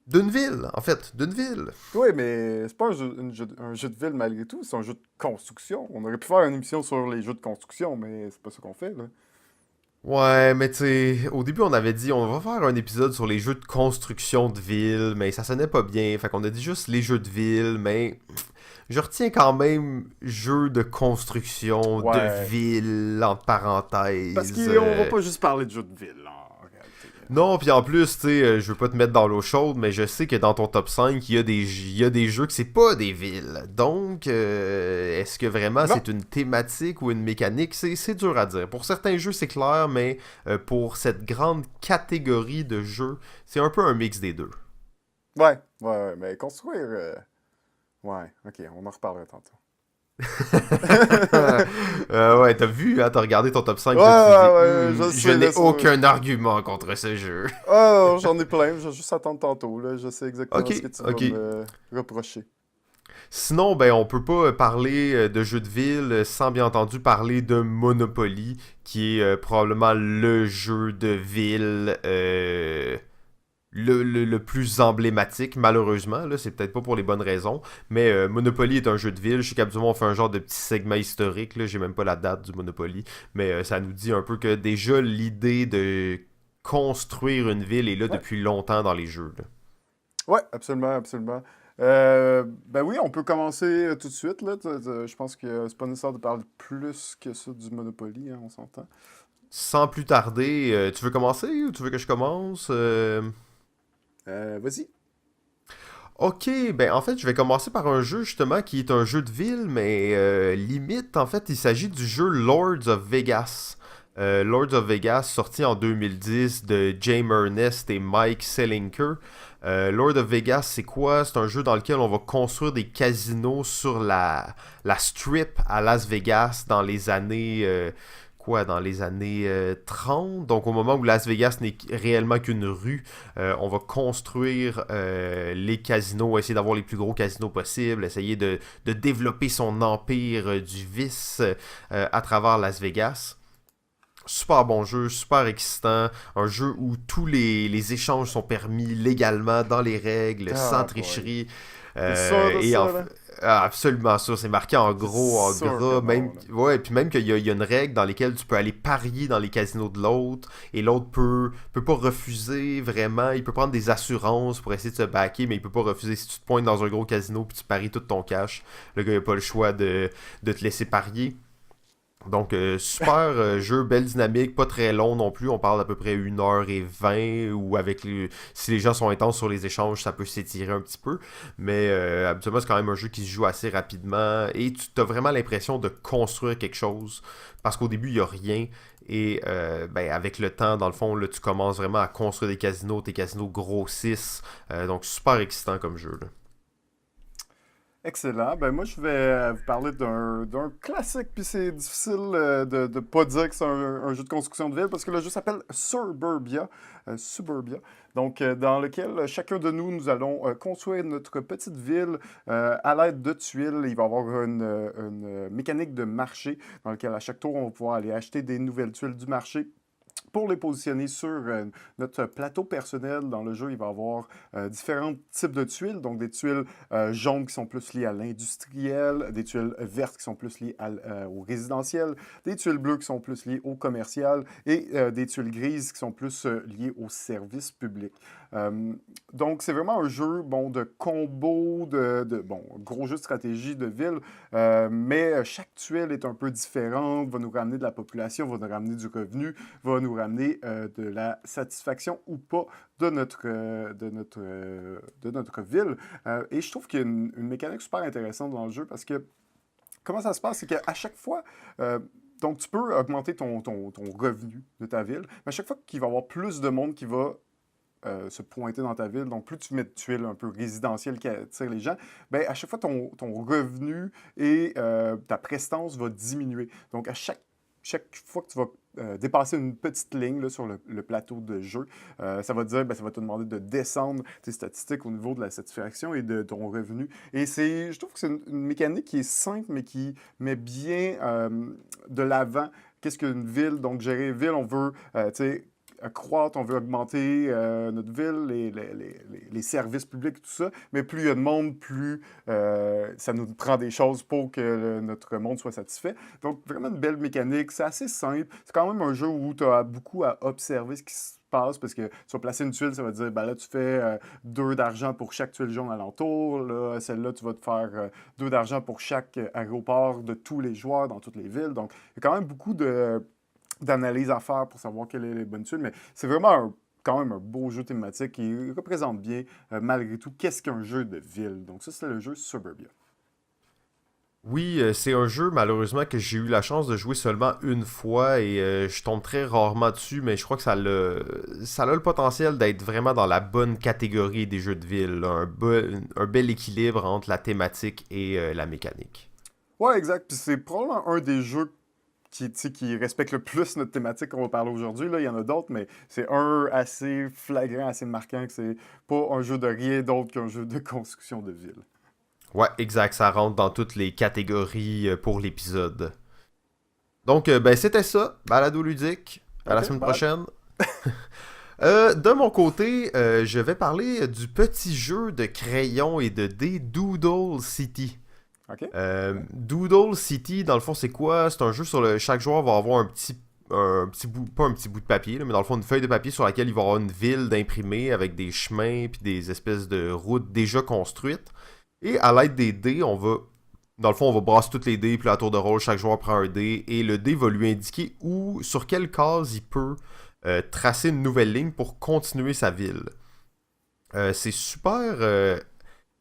d'une ville, en fait, d'une ville. Oui, mais c'est pas un jeu de ville malgré tout, c'est un jeu de construction. On aurait pu faire une émission sur les jeux de construction, mais c'est pas ça qu'on fait, là. Ouais, mais tu sais, au début on avait dit on va faire un épisode sur les jeux de construction de ville, mais ça sonnait pas bien, fait qu'on a dit juste les jeux de ville, mais je retiens quand même jeux de construction de Ouais. ville, entre Parce parenthèses. qu'on va pas juste parler de jeux de ville, là, en réalité. Non, puis en plus, tu sais, je veux pas te mettre dans l'eau chaude, mais je sais que dans ton top 5, il y a des jeux que c'est pas des villes. Donc, est-ce que vraiment Non. c'est une thématique ou une mécanique? C'est dur à dire. Pour certains jeux, c'est clair, mais pour cette grande catégorie de jeux, c'est un peu un mix des deux. Ouais, mais construire... Ouais, ok, on en reparlera tantôt. Ouais, t'as vu, hein, t'as regardé ton top 5, Ouais, puis là, tu t'es dit, ouais, je Je sais, là, n'ai ça... aucun argument contre ce jeu. Oh, j'en ai plein, je vais juste attendre tantôt, là. Je sais exactement Ok, ce que tu vas ok. me reprocher. Sinon, ben, on peut pas parler de jeux de ville sans bien entendu parler de Monopoly, qui est probablement le jeu de ville le plus emblématique, malheureusement. Là, c'est peut-être pas pour les bonnes raisons, mais Monopoly est un jeu de ville. Je sais qu'habituellement, on fait un genre de petit segment historique. Là, j'ai même pas la date du Monopoly, mais ça nous dit un peu que déjà l'idée de construire une ville est là Ouais, depuis longtemps dans les jeux. Là. ouais, absolument, absolument. Ben oui, on peut commencer tout de suite, là. Je pense que c'est pas nécessaire de parler plus que ça du Monopoly, hein, on s'entend. Sans plus tarder, tu veux commencer ou tu veux que je commence? Vas-y. Ok, ben en fait, je vais commencer par un jeu justement qui est un jeu de ville, mais limite, en fait, il s'agit du jeu Lords of Vegas. Lords of Vegas, sorti en 2010 de Jay Ernest et Mike Selinker. Lord of Vegas, c'est quoi? C'est un jeu dans lequel on va construire des casinos sur la strip à Las Vegas dans les années dans les années 30. Donc au moment où Las Vegas n'est réellement qu'une rue, on va construire les casinos, essayer d'avoir les plus gros casinos possibles, essayer de développer son empire du vice à travers Las Vegas. Super bon jeu, super excitant. Un jeu où tous les échanges sont permis légalement, dans les règles, sans Ah, boy. tricherie. T'es sûr de Et ça, là? absolument sûr, c'est marqué en T'es gros, en sûr que gras, non, même, là. ouais, puis même qu'il y a une règle dans laquelle tu peux aller parier dans les casinos de l'autre, et l'autre peut pas refuser vraiment, il peut prendre des assurances pour essayer de se backer, mais il peut pas refuser si tu te pointes dans un gros casino puis tu paries tout ton cash, le gars il a pas le choix de te laisser parier. Donc, super jeu, belle dynamique, pas très long non plus. On parle d'à peu près 1h20 ou si les gens sont intenses sur les échanges, ça peut s'étirer un petit peu. Mais habituellement, c'est quand même un jeu qui se joue assez rapidement et tu as vraiment l'impression de construire quelque chose parce qu'au début, il n'y a rien. Et ben, avec le temps, dans le fond, là, tu commences vraiment à construire des casinos. Tes casinos grossissent. Donc, super excitant comme jeu. Là. Excellent. Ben moi, je vais vous parler d'un classique, puis c'est difficile de pas dire que c'est un jeu de construction de ville, parce que le jeu s'appelle Suburbia. Suburbia. Donc, dans lequel chacun de nous, nous allons construire notre petite ville à l'aide de tuiles. Il va y avoir une mécanique de marché dans lequel à chaque tour, on va pouvoir aller acheter des nouvelles tuiles du marché pour les positionner sur notre plateau personnel. Dans le jeu, il va y avoir différents types de tuiles. Donc, des tuiles jaunes qui sont plus liées à l'industriel, des tuiles vertes qui sont plus liées au résidentiel, des tuiles bleues qui sont plus liées au commercial et des tuiles grises qui sont plus liées au service public. Euh, donc, c'est vraiment un jeu bon, de combo, bon, gros jeu de stratégie de ville, mais chaque tuile est un peu différente, va nous ramener de la population, va nous ramener du revenu, va nous ramener de la satisfaction ou pas de notre ville. Et je trouve qu'il y a une mécanique super intéressante dans le jeu parce que comment ça se passe, c'est qu'à chaque fois, donc tu peux augmenter ton revenu de ta ville, mais à chaque fois qu'il va y avoir plus de monde qui va se pointer dans ta ville. Donc, plus tu mets de tuiles un peu résidentielles qui attirent les gens, bien, à chaque fois, ton revenu et ta prestance va diminuer. Donc, à chaque fois que tu vas dépasser une petite ligne là, sur le plateau de jeu, ça va te dire, ben, ça va te demander de descendre tes statistiques au niveau de la satisfaction et de ton revenu. Et je trouve que c'est une mécanique qui est simple, mais qui met bien de l'avant qu'est-ce qu'une ville. Donc, gérer une ville, on veut, tu sais, croître, on veut augmenter notre ville, les services publics, tout ça. Mais plus il y a de monde, plus ça nous prend des choses pour que notre monde soit satisfait. Donc, vraiment une belle mécanique. C'est assez simple. C'est quand même un jeu où tu as beaucoup à observer ce qui se passe parce que tu vas placer une tuile, ça va te dire, ben là, tu fais 2 d'argent pour chaque tuile jaune alentour. Là, celle-là, tu vas te faire 2 d'argent pour chaque aéroport de tous les joueurs dans toutes les villes. Donc, il y a quand même beaucoup d'analyse à faire pour savoir quelle est les bonnes tuiles, mais c'est vraiment quand même un beau jeu thématique qui représente bien, malgré tout, qu'est-ce qu'un jeu de ville. Donc ça, c'est le jeu Suburbia. Oui, c'est un jeu malheureusement que j'ai eu la chance de jouer seulement une fois et je tombe très rarement dessus, mais je crois que ça a le potentiel d'être vraiment dans la bonne catégorie des jeux de ville, là. Un bel équilibre entre la thématique et la mécanique. Ouais, exact. Puis c'est probablement un des jeux qui, tu sais, qui respecte le plus notre thématique qu'on va parler aujourd'hui. Là, il y en a d'autres, mais c'est un assez flagrant, assez marquant que c'est pas un jeu de rien d'autre qu'un jeu de construction de ville. Ouais, exact, ça rentre dans toutes les catégories pour l'épisode. Donc, ben c'était ça, balado ludique. À la OK, semaine bye. prochaine. De mon côté, je vais parler du petit jeu de crayon et de dés Doodle City. OK? Doodle City, dans le fond, c'est quoi? C'est un jeu sur le... Chaque joueur va avoir un petit bout, pas un petit bout de papier, là, mais dans le fond, une feuille de papier sur laquelle il va avoir une ville d'imprimé avec des chemins puis des espèces de routes déjà construites. Et à l'aide des dés, on va... Dans le fond, on va brasser toutes les dés, puis à tour de rôle, chaque joueur prend un dé, et le dé va lui indiquer où, sur quelle case il peut tracer une nouvelle ligne pour continuer sa ville. C'est super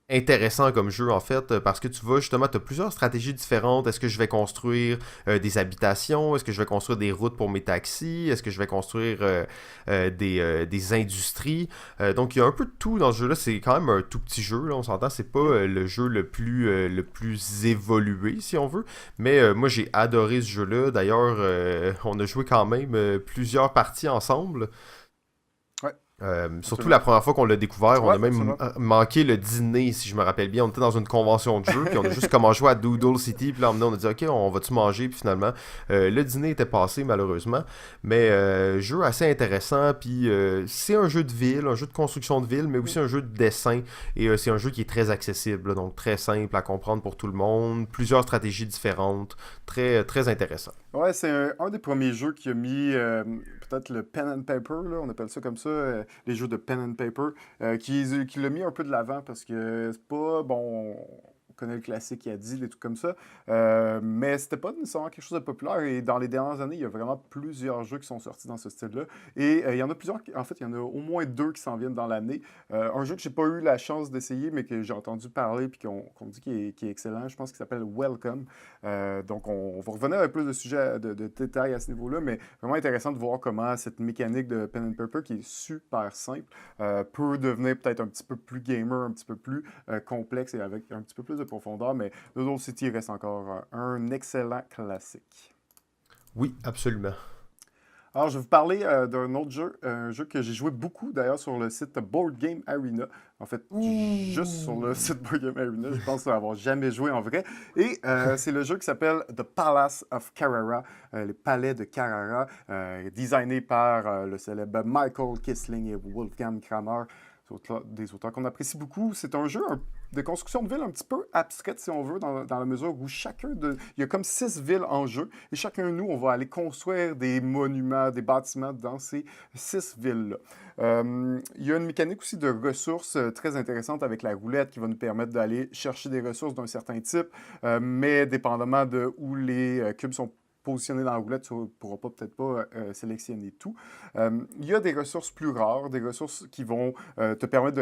intéressant comme jeu en fait parce que tu vas justement, tu as plusieurs stratégies différentes. Est-ce que je vais construire des habitations? Est-ce que je vais construire des routes pour mes taxis? Est-ce que je vais construire des industries? Donc il y a un peu de tout dans ce jeu-là. C'est quand même un tout petit jeu, là, on s'entend. C'est pas le jeu le plus évolué si on veut. Mais moi j'ai adoré ce jeu-là. D'ailleurs, on a joué quand même plusieurs parties ensemble. Ouais, Surtout absolument. la première fois qu'on l'a découvert, on Ouais, a même absolument. manqué le dîner, si je me rappelle bien. On était dans une convention de jeu, puis on a juste commencé à jouer à Doodle City, puis là, on a dit, OK, on va-tu manger, puis finalement, le dîner était passé, malheureusement. Mais jeu assez intéressant, puis c'est un jeu de ville, un jeu de construction de ville, mais aussi un jeu de dessin, et c'est un jeu qui est très accessible, là, donc très simple à comprendre pour tout le monde, plusieurs stratégies différentes, très, très intéressant. Ouais, c'est un des premiers jeux qui a mis peut-être le pen and paper, là, on appelle ça comme ça, les jeux de pen and paper, qui l'a mis un peu de l'avant parce que c'est pas, bon, on connaît le classique Yadzi, des trucs comme ça, mais c'était pas nécessairement quelque chose de populaire et dans les dernières années, il y a vraiment plusieurs jeux qui sont sortis dans ce style-là et il y en a plusieurs, en fait, il y en a au moins deux qui s'en viennent dans l'année. Un jeu que j'ai pas eu la chance d'essayer, mais que j'ai entendu parler puis qu'on dit qui est excellent, je pense qu'il s'appelle Welcome. Donc, on va revenir avec plus de sujets, de détails à ce niveau-là, mais vraiment intéressant de voir comment cette mécanique de pen and paper, qui est super simple, peut devenir peut-être un petit peu plus gamer, un petit peu plus complexe et avec un petit peu plus de profondeur, mais Doodle City reste encore un excellent classique. Oui, absolument. Alors, je vais vous parler d'un autre jeu, un jeu que j'ai joué beaucoup d'ailleurs sur le site Board Game Arena. En fait, juste sur le Ouh! site Board Game Arena, je pense avoir jamais joué en vrai. Et c'est le jeu qui s'appelle The Palace of Carrara, les palais de Carrara, designé par le célèbre Michael Kisling et Wolfgang Kramer, des auteurs qu'on apprécie beaucoup. C'est un jeu de construction de ville un petit peu abstraite, si on veut, dans la mesure où il y a comme 6 villes en jeu, et chacun de nous, on va aller construire des monuments, des bâtiments dans ces 6 villes-là. Il y a une mécanique aussi de ressources très intéressante avec la roulette qui va nous permettre d'aller chercher des ressources d'un certain type, mais dépendamment de où les cubes sont positionnés dans la roulette, tu ne pourras peut-être pas sélectionner tout. Il y a des ressources plus rares, des ressources qui vont te permettre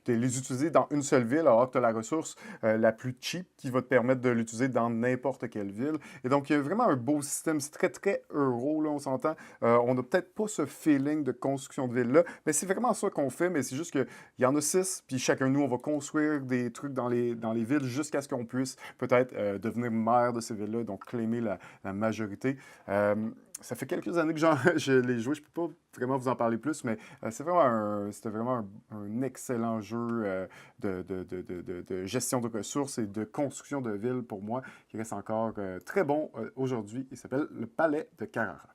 les utiliser dans une seule ville, alors que tu as la ressource la plus cheap qui va te permettre de l'utiliser dans n'importe quelle ville. Et donc, il y a vraiment un beau système. C'est très, très euro, là, on s'entend. On n'a peut-être pas ce feeling de construction de ville-là, mais c'est vraiment ça qu'on fait. Mais c'est juste qu'il y en a 6, puis chacun de nous, on va construire des trucs dans les villes jusqu'à ce qu'on puisse peut-être devenir maire de ces villes-là, donc claimer la majorité. Ça fait quelques années que je l'ai joué, je ne peux pas vraiment vous en parler plus, mais c'était vraiment un excellent jeu de gestion de ressources et de construction de villes pour moi, qui reste encore très bon aujourd'hui. Il s'appelle le Palais de Carrara.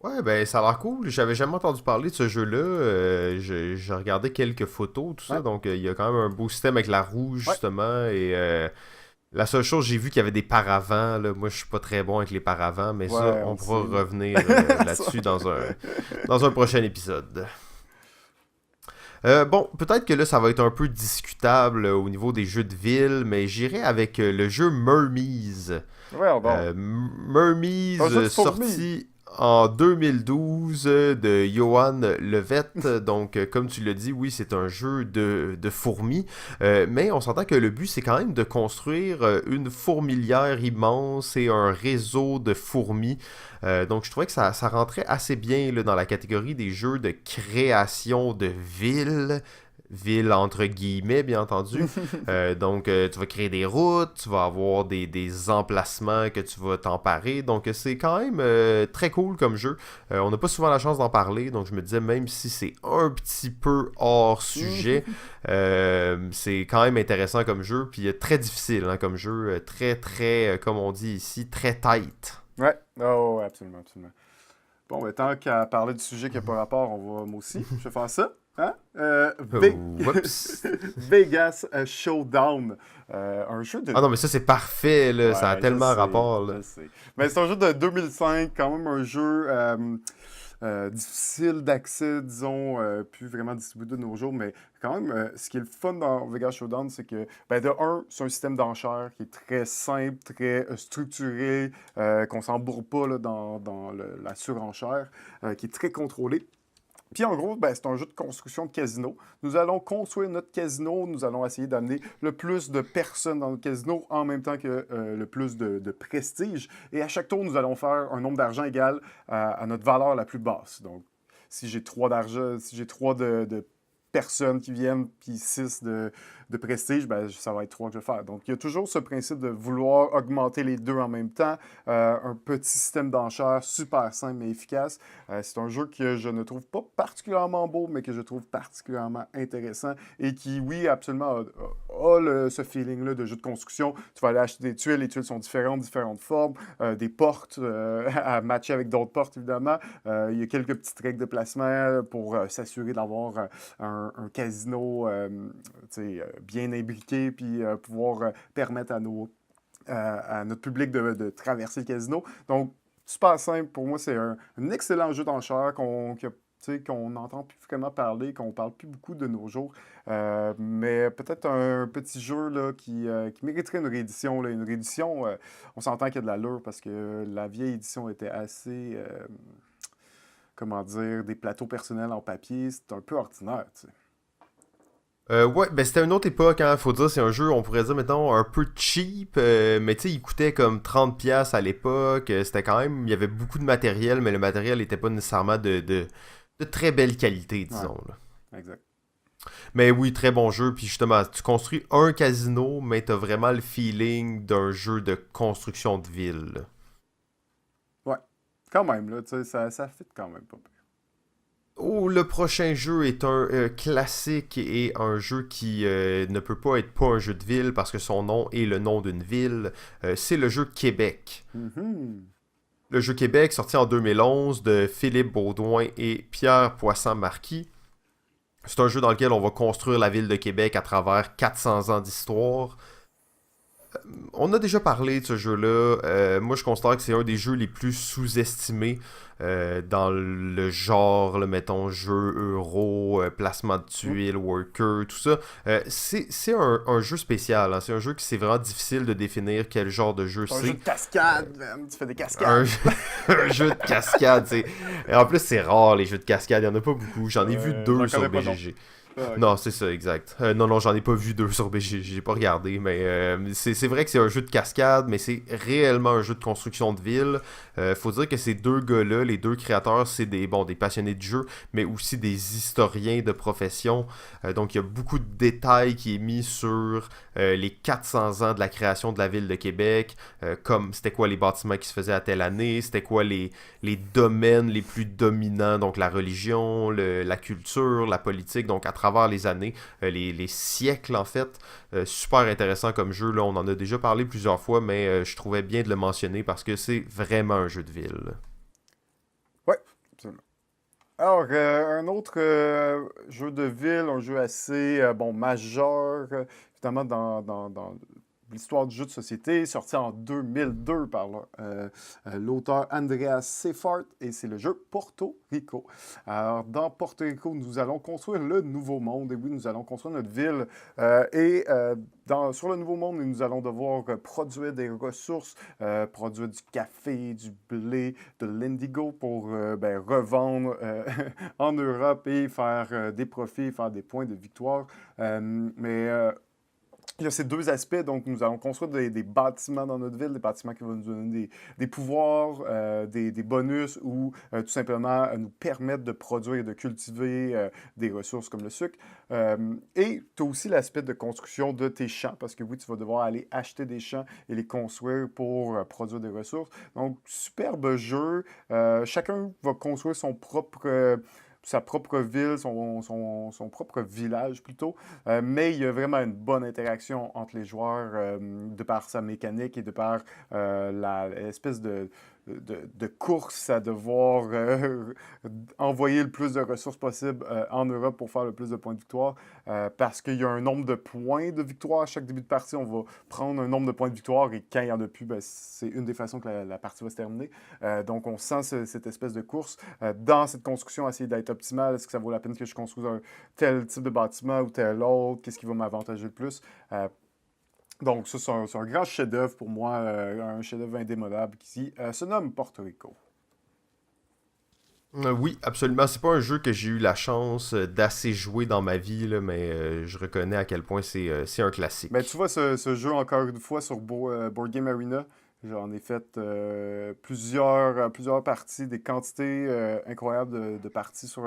Ouais, ben ça a l'air cool. J'avais jamais entendu parler de ce jeu-là. J'ai regardé quelques photos, tout ça. Ouais, Donc, il y a quand même un beau système avec la roue, ouais, justement. Et la seule chose, j'ai vu qu'il y avait des paravents. Là. Moi, je suis pas très bon avec les paravents, mais ça, ouais, on aussi. pourra revenir Ça- là-dessus dans un prochain épisode. Bon, peut-être que là, ça va être un peu discutable au niveau des jeux de ville, mais j'irai avec le jeu Mermise. Ouais, bon. Mermise, Un jeu de fourmis. sorti en 2012 de Johan Levette. Donc, comme tu l'as dit, oui, c'est un jeu de fourmis. Mais on s'entend que le but, c'est quand même de construire une fourmilière immense et un réseau de fourmis. Donc, je trouvais que ça rentrait assez bien là, dans la catégorie des jeux de création de villes. Ville entre guillemets, bien entendu. Donc, tu vas créer des routes, tu vas avoir des emplacements que tu vas t'emparer. Donc, c'est quand même très cool comme jeu. On n'a pas souvent la chance d'en parler, donc je me disais, même si c'est un petit peu hors sujet, c'est quand même intéressant comme jeu. Puis très difficile hein, comme jeu. Très, très, comme on dit ici, très tight. Ouais, oh, ouais, absolument, absolument. Bon, ben, tant qu'à parler du sujet qui n'a pas rapport, moi aussi, je vais faire ça. Hein? Whoops. Vegas Showdown. Un jeu de... Ah non, mais ça, c'est parfait, là. Ça a Ouais, je tellement sais, rapport, là. je sais. Mais c'est un jeu de 2005, quand même un jeu difficile d'accès, disons, plus vraiment distribué de nos jours, mais quand même, ce qui est le fun dans Vegas Showdown, c'est que, ben, de un, c'est un système d'enchères qui est très simple, très structuré, qu'on s'embourbe pas là, dans la surenchère, qui est très contrôlé. Puis en gros, ben, c'est un jeu de construction de casino. Nous allons construire notre casino, nous allons essayer d'amener le plus de personnes dans notre casino en même temps que le plus de prestige. Et à chaque tour, nous allons faire un nombre d'argent égal à notre valeur la plus basse. Donc, si j'ai 3 d'argent, si j'ai 3 de personnes qui viennent, puis 6 de prestige, ben, ça va être 3 que je vais faire. Donc, il y a toujours ce principe de vouloir augmenter les deux en même temps. Un petit système d'enchères super simple mais efficace. C'est un jeu que je ne trouve pas particulièrement beau, mais que je trouve particulièrement intéressant et qui, oui, absolument a ce feeling-là de jeu de construction. Tu vas aller acheter des tuiles, les tuiles sont différentes formes, des portes à matcher avec d'autres portes, évidemment. Il y a quelques petites règles de placement pour s'assurer d'avoir un casino bien imbriqué, puis pouvoir permettre à notre public de traverser le casino. Donc, super simple. Pour moi, c'est un excellent jeu d'enchères qu'on n'entend plus vraiment parler, qu'on parle plus beaucoup de nos jours. Mais peut-être un petit jeu là, qui mériterait une réédition. Là. Une réédition, on s'entend qu'il y a de l'allure parce que la vieille édition était assez, comment dire, des plateaux personnels en papier. C'est un peu ordinaire, tu sais. Ouais, ben c'était une autre époque, hein, faut dire, c'est un jeu, on pourrait dire, mettons, un peu cheap, mais tu sais, il coûtait comme 30$ à l'époque, c'était quand même, il y avait beaucoup de matériel, mais le matériel n'était pas nécessairement de très belle qualité, Ouais, disons, là. exact. Mais oui, très bon jeu, puis justement, tu construis un casino, mais t'as vraiment le feeling d'un jeu de construction de ville, là. Ouais, quand même, là, tu sais, ça fit quand même pas pire. Oh, le prochain jeu est un classique et un jeu qui ne peut pas un jeu de ville parce que son nom est le nom d'une ville. C'est le jeu Québec. Mhm. Le jeu Québec, sorti en 2011 de Philippe Baudouin et Pierre Poisson-Marquis. C'est un jeu dans lequel on va construire la ville de Québec à travers 400 ans d'histoire. On a déjà parlé de ce jeu-là. Moi, je considère que c'est un des jeux les plus sous-estimés. dans le genre, là, mettons, jeu euro, placement de tuiles, worker, tout ça. C'est un jeu spécial, hein. C'est un jeu qui c'est vraiment difficile de définir quel genre de jeu C'est un c'est. jeu de cascade, man. Tu fais des cascades. Un jeu de cascade, c'est. Et en plus, c'est rare les jeux de cascade, il y en a pas beaucoup. J'en ai vu J'en 2 sur connais pas, non. BGG. Ok. Non, c'est ça, exact. Non, j'en ai pas vu 2 sur BGG, j'ai pas regardé, mais c'est vrai que c'est un jeu de cascade, mais c'est réellement un jeu de construction de ville. Faut dire que ces deux gars-là, les deux créateurs, c'est des passionnés de jeu, mais aussi des historiens de profession. Donc il y a beaucoup de détails qui est mis sur les 400 ans de la création de la ville de Québec, comme c'était quoi les bâtiments qui se faisaient à telle année, c'était quoi les domaines les plus dominants, donc la religion, la culture, la politique, donc à travers les années, les siècles en fait. Super intéressant comme jeu, là, on en a déjà parlé plusieurs fois, mais je trouvais bien de le mentionner parce que c'est vraiment un jeu de ville. Ouais, absolument. Alors, un autre jeu de ville, un jeu assez majeur, évidemment, dans l'histoire du jeu de société, sorti en 2002 par l'auteur Andreas Seifert, et c'est le jeu Porto Rico. Alors, dans Porto Rico, nous allons construire le Nouveau Monde, et oui, nous allons construire notre ville, sur le Nouveau Monde, nous allons devoir produire des ressources, produire du café, du blé, de l'indigo pour revendre en Europe et faire des profits, faire des points de victoire. Il y a ces deux aspects, donc nous allons construire des bâtiments dans notre ville, des bâtiments qui vont nous donner des pouvoirs, des bonus ou tout simplement nous permettre de produire et de cultiver des ressources comme le sucre. Et tu as aussi l'aspect de construction de tes champs, parce que oui, tu vas devoir aller acheter des champs et les construire pour produire des ressources. Donc, superbe jeu. Chacun va construire sa propre ville, son propre village plutôt. Mais il y a vraiment une bonne interaction entre les joueurs de par sa mécanique et de par l'espèce de course à devoir envoyer le plus de ressources possible en Europe pour faire le plus de points de victoire. Parce qu'il y a un nombre de points de victoire à chaque début de partie. On va prendre un nombre de points de victoire et quand il n'y en a plus, c'est une des façons que la partie va se terminer. Donc on sent cette espèce de course. Dans cette construction, essayer d'être optimal. Est-ce que ça vaut la peine que je construise un tel type de bâtiment ou tel autre? Qu'est-ce qui va m'avantager le plus? Donc, ça, c'est un grand chef-d'œuvre pour moi, un chef-d'œuvre indémodable qui se nomme Porto Rico. Oui, absolument. C'est pas un jeu que j'ai eu la chance d'assez jouer dans ma vie, là, mais je reconnais à quel point c'est un Mais classique. tu vois, ce jeu, encore une fois, sur Board Game Arena, j'en ai fait plusieurs parties, des quantités incroyables de parties sur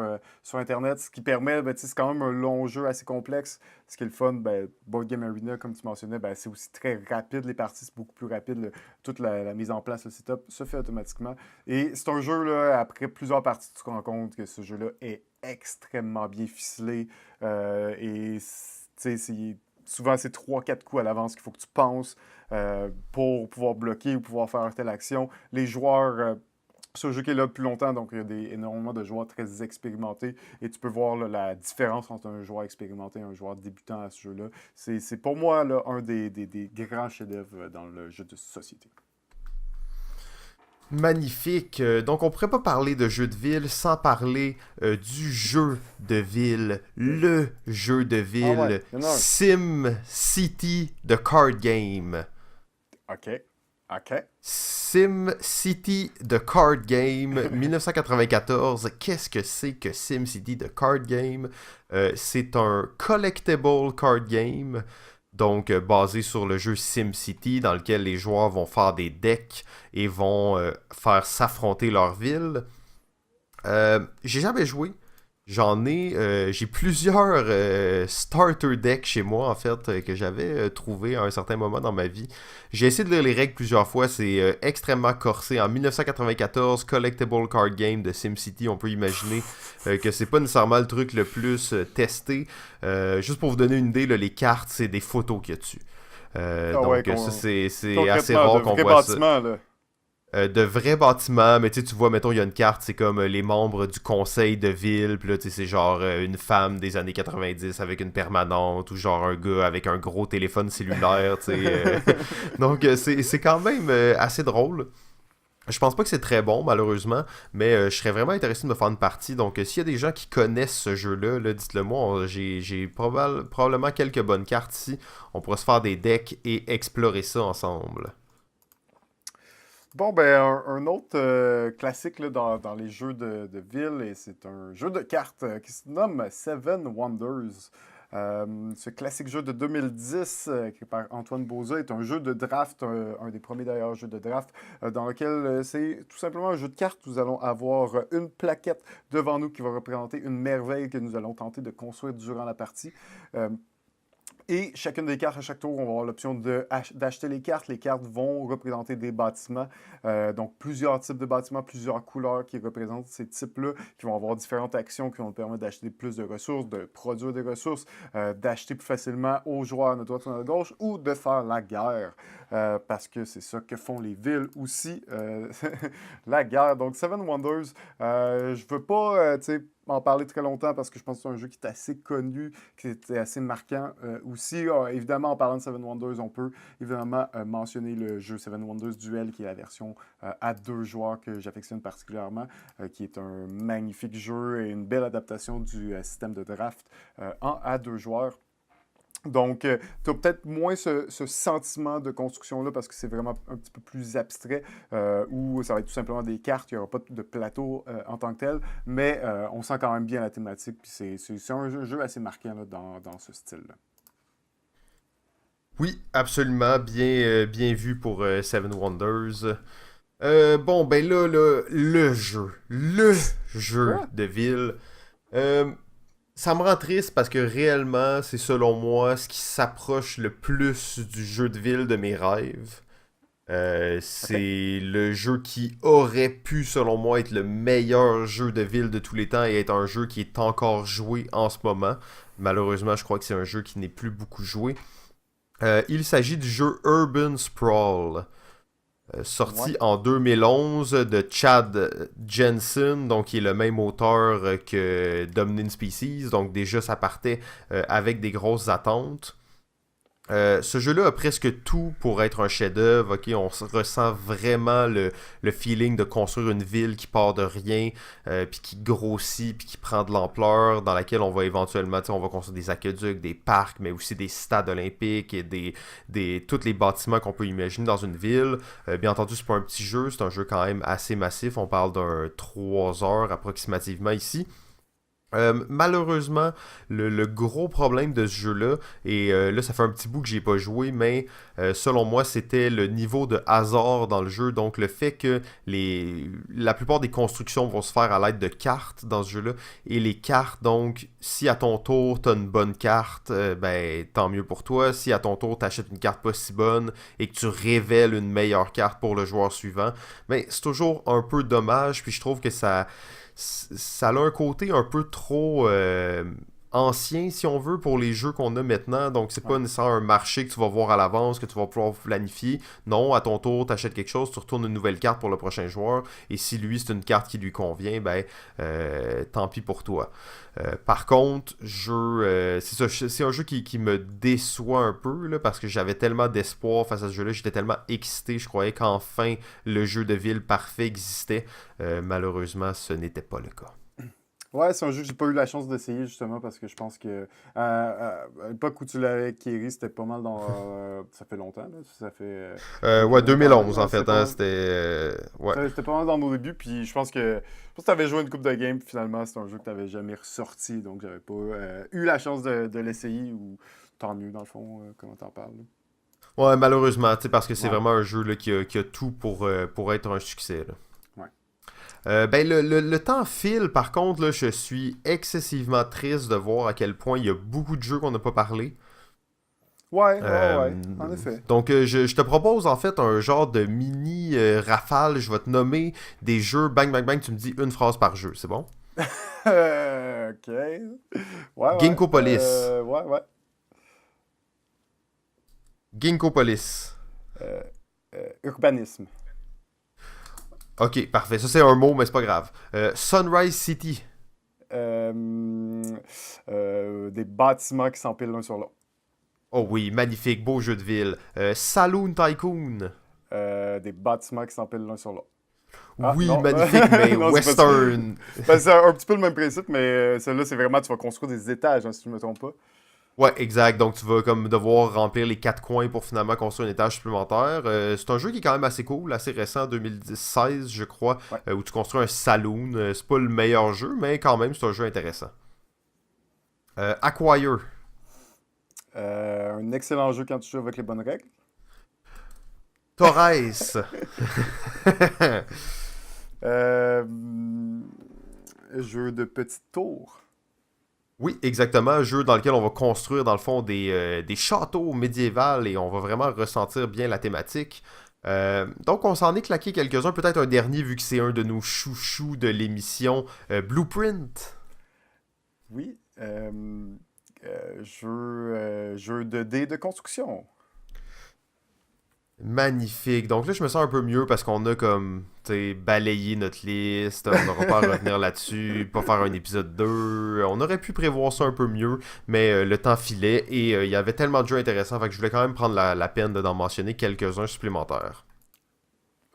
Internet, ce qui permet, c'est quand même un long jeu assez complexe. Ce qui est le fun, Board Game Arena, comme tu mentionnais, c'est aussi très rapide, les parties, c'est beaucoup plus rapide. Toute la mise en place, le setup, se fait automatiquement. Et c'est un jeu, là, après plusieurs parties, tu te rends compte que ce jeu-là est extrêmement bien ficelé. Et souvent, c'est 3-4 coups à l'avance qu'il faut que tu penses pour pouvoir bloquer ou pouvoir faire telle action. Les joueurs, c'est un jeu qui est là depuis longtemps, donc il y a énormément de joueurs très expérimentés et tu peux voir là, la différence entre un joueur expérimenté et un joueur débutant à ce jeu-là. C'est pour moi là, un des grands chefs-d'œuvre dans le jeu de société. Magnifique. Donc, on pourrait pas parler de jeu de ville sans parler du jeu de ville. Le jeu de Ah ouais, ville. il y en a un. Sim City, the card game. OK. OK. Sim City, the card game, 1994. Qu'est-ce que c'est que Sim City, the card game? C'est un collectible card game. Donc, basé sur le jeu SimCity, dans lequel les joueurs vont faire des decks et vont faire s'affronter leur ville. J'ai jamais joué. J'ai plusieurs starter decks chez moi, en fait, que j'avais trouvé à un certain moment dans ma vie. J'ai essayé de lire les règles plusieurs fois, c'est extrêmement corsé. En 1994, Collectible Card Game de SimCity, on peut imaginer que c'est pas nécessairement le truc le plus testé. Juste pour vous donner une idée, là, les cartes, c'est des photos qu'il y a dessus. Ouais, Donc ça, c'est assez concrètement, rare de qu'on vrais voit ça. bâtiments, là. De vrais bâtiments, mais tu vois, mettons, il y a une carte, c'est comme les membres du conseil de ville, puis là, c'est genre une femme des années 90 avec une permanente, ou genre un gars avec un gros téléphone cellulaire, tu sais. Donc, c'est quand même assez drôle. Je pense pas que c'est très bon, malheureusement, mais je serais vraiment intéressé de me faire une partie. Donc, s'il y a des gens qui connaissent ce jeu-là, là, dites-le moi. J'ai probablement quelques bonnes cartes ici. On pourra se faire des decks et explorer ça ensemble. Bon, ben, un autre classique là, dans les jeux de ville, et c'est un jeu de cartes qui se nomme Seven Wonders. Ce classique jeu de 2010, créé par Antoine Boza, est un jeu de draft, un des premiers d'ailleurs jeux de draft, dans lequel c'est tout simplement un jeu de cartes. Nous allons avoir une plaquette devant nous qui va représenter une merveille que nous allons tenter de construire durant la partie. Euh, Et chacune des cartes, à chaque tour, on va avoir l'option d'acheter les cartes. Les cartes vont représenter des bâtiments. Donc, plusieurs types de bâtiments, plusieurs couleurs qui représentent ces types-là, qui vont avoir différentes actions qui vont nous permettre d'acheter plus de ressources, de produire des ressources, d'acheter plus facilement aux joueurs à notre droite ou à notre gauche, ou de faire la guerre. Parce que c'est ça que font les villes aussi, la guerre. Donc, Seven Wonders, je veux pas, tu sais, en parler très longtemps parce que je pense que c'est un jeu qui est assez connu, qui est assez marquant aussi. Évidemment, en parlant de Seven Wonders, on peut évidemment mentionner le jeu Seven Wonders Duel, qui est la version à 2 joueurs que j'affectionne particulièrement, qui est un magnifique jeu et une belle adaptation du système de draft en à 2 joueurs. Donc, tu as peut-être moins ce sentiment de construction-là parce que c'est vraiment un petit peu plus abstrait, où ça va être tout simplement des cartes, il n'y aura pas de plateau en tant que tel, mais on sent quand même bien la thématique, puis c'est un jeu assez marquant là, dans ce style-là. Oui, absolument. Bien vu pour Seven Wonders. Bon, ben là, le jeu. Le jeu Ouais, de ville. Euh, Ça me rend triste parce que réellement, c'est selon moi ce qui s'approche le plus du jeu de ville de mes rêves. ok. C'est le jeu qui aurait pu, selon moi, être le meilleur jeu de ville de tous les temps et être un jeu qui est encore joué en ce moment. Malheureusement, je crois que c'est un jeu qui n'est plus beaucoup joué. Il s'agit du jeu Urban Sprawl, Ouais. sorti en 2011 de Chad Jensen, donc qui est le même auteur que Dominion Species, donc déjà ça partait avec des grosses attentes. Ce jeu-là a presque tout pour être un chef-d'œuvre. Ok, on ressent vraiment le feeling de construire une ville qui part de rien, puis qui grossit, puis qui prend de l'ampleur, dans laquelle on va éventuellement, on va construire des aqueducs, des parcs, mais aussi des stades olympiques et tous les bâtiments qu'on peut imaginer dans une ville. Bien entendu, c'est pas un petit jeu, c'est un jeu quand même assez massif. On parle d'un 3 heures approximativement ici. Malheureusement, le gros problème de ce jeu-là, et là ça fait un petit bout que j'ai pas joué, mais selon moi c'était le niveau de hasard dans le jeu, donc le fait que la plupart des constructions vont se faire à l'aide de cartes dans ce jeu-là, et les cartes, donc si à ton tour t'as une bonne carte, ben tant mieux pour toi, si à ton tour t'achètes une carte pas si bonne et que tu révèles une meilleure carte pour le joueur suivant, ben c'est toujours un peu dommage, puis je trouve que ça a un côté un peu trop ancien, si on veut, pour les jeux qu'on a maintenant. Donc, c'est pas Ouais. nécessairement un marché que tu vas voir à l'avance, que tu vas pouvoir planifier. Non, à ton tour, tu achètes quelque chose, tu retournes une nouvelle carte pour le prochain joueur. Et si lui, c'est une carte qui lui convient, ben, tant pis pour toi. Par contre, c'est ça, c'est un jeu qui me déçoit un peu, là, parce que j'avais tellement d'espoir face à ce jeu-là. J'étais tellement excité, je croyais qu'enfin le jeu de ville parfait existait. Malheureusement, ce n'était pas le cas. Ouais, c'est un jeu que j'ai pas eu la chance d'essayer justement parce que je pense que à l'époque où tu l'avais acquéri, c'était pas mal dans. Ça fait longtemps, là. Ça fait quelques Ouais, années quand même, 2011 en là. C'était fait, hein, pas mal. c'était... ouais. C'était pas mal dans nos débuts, puis je pense que tu avais joué une coupe de game, puis finalement, c'est un jeu que tu n'avais jamais ressorti, donc j'avais pas eu la chance de l'essayer, ou tant mieux, dans le fond, comment t'en parles. Là. Ouais, malheureusement, tu sais, parce que c'est Ouais, vraiment un jeu là, qui a tout pour être un succès. Là. ouais. Ben, le temps file, par contre, là, je suis excessivement triste de voir à quel point il y a beaucoup de jeux qu'on n'a pas parlé. Ouais, ouais, Euh, ouais, en effet. donc, je te propose en fait un genre de mini rafale. Je vais te nommer des jeux, bang, bang, bang, tu me dis une phrase par jeu, c'est bon? Ok. Ouais, ouais, Ginkgo Police. ouais, ouais. Ginkgo Police. Euh, Urbanisme. Ok, parfait. Ça, c'est un mot, mais c'est pas grave. Sunrise City. Euh, des bâtiments qui s'empilent l'un sur l'autre. Oh oui, magnifique, beau jeu de ville. Saloon Tycoon. Des bâtiments qui s'empilent l'un sur l'autre. Ah, Oui, non. magnifique, mais Non, c'est pas ça. western. Ben, c'est un petit peu le même principe, mais celle-là, c'est vraiment, tu vas construire des étages, hein, si je ne me trompe pas. Ouais, exact. Donc, tu vas comme devoir remplir les quatre coins pour finalement construire un étage supplémentaire. C'est un jeu qui est quand même assez cool, assez récent, 2016, je crois, Ouais. où tu construis un saloon. C'est pas le meilleur jeu, mais quand même, c'est un jeu intéressant. Acquire. Un excellent jeu quand tu joues avec les bonnes règles. Torres. Euh, Jeu de petite tour. Oui, exactement. Un jeu dans lequel on va construire, dans le fond, des châteaux médiévaux et on va vraiment ressentir bien la thématique. Donc, on s'en est claqué quelques-uns. Peut-être un dernier, vu que c'est un de nos chouchous de l'émission, Blueprint. Oui. Jeu de dés de construction. Magnifique. Donc là, je me sens un peu mieux parce qu'on a comme, tu sais, balayé notre liste. On n'aura pas à revenir là-dessus, pas faire un épisode 2. On aurait pu prévoir ça un peu mieux, mais le temps filait et il y avait tellement de jeux intéressants, fait que je voulais quand même prendre la peine d'en mentionner quelques-uns supplémentaires.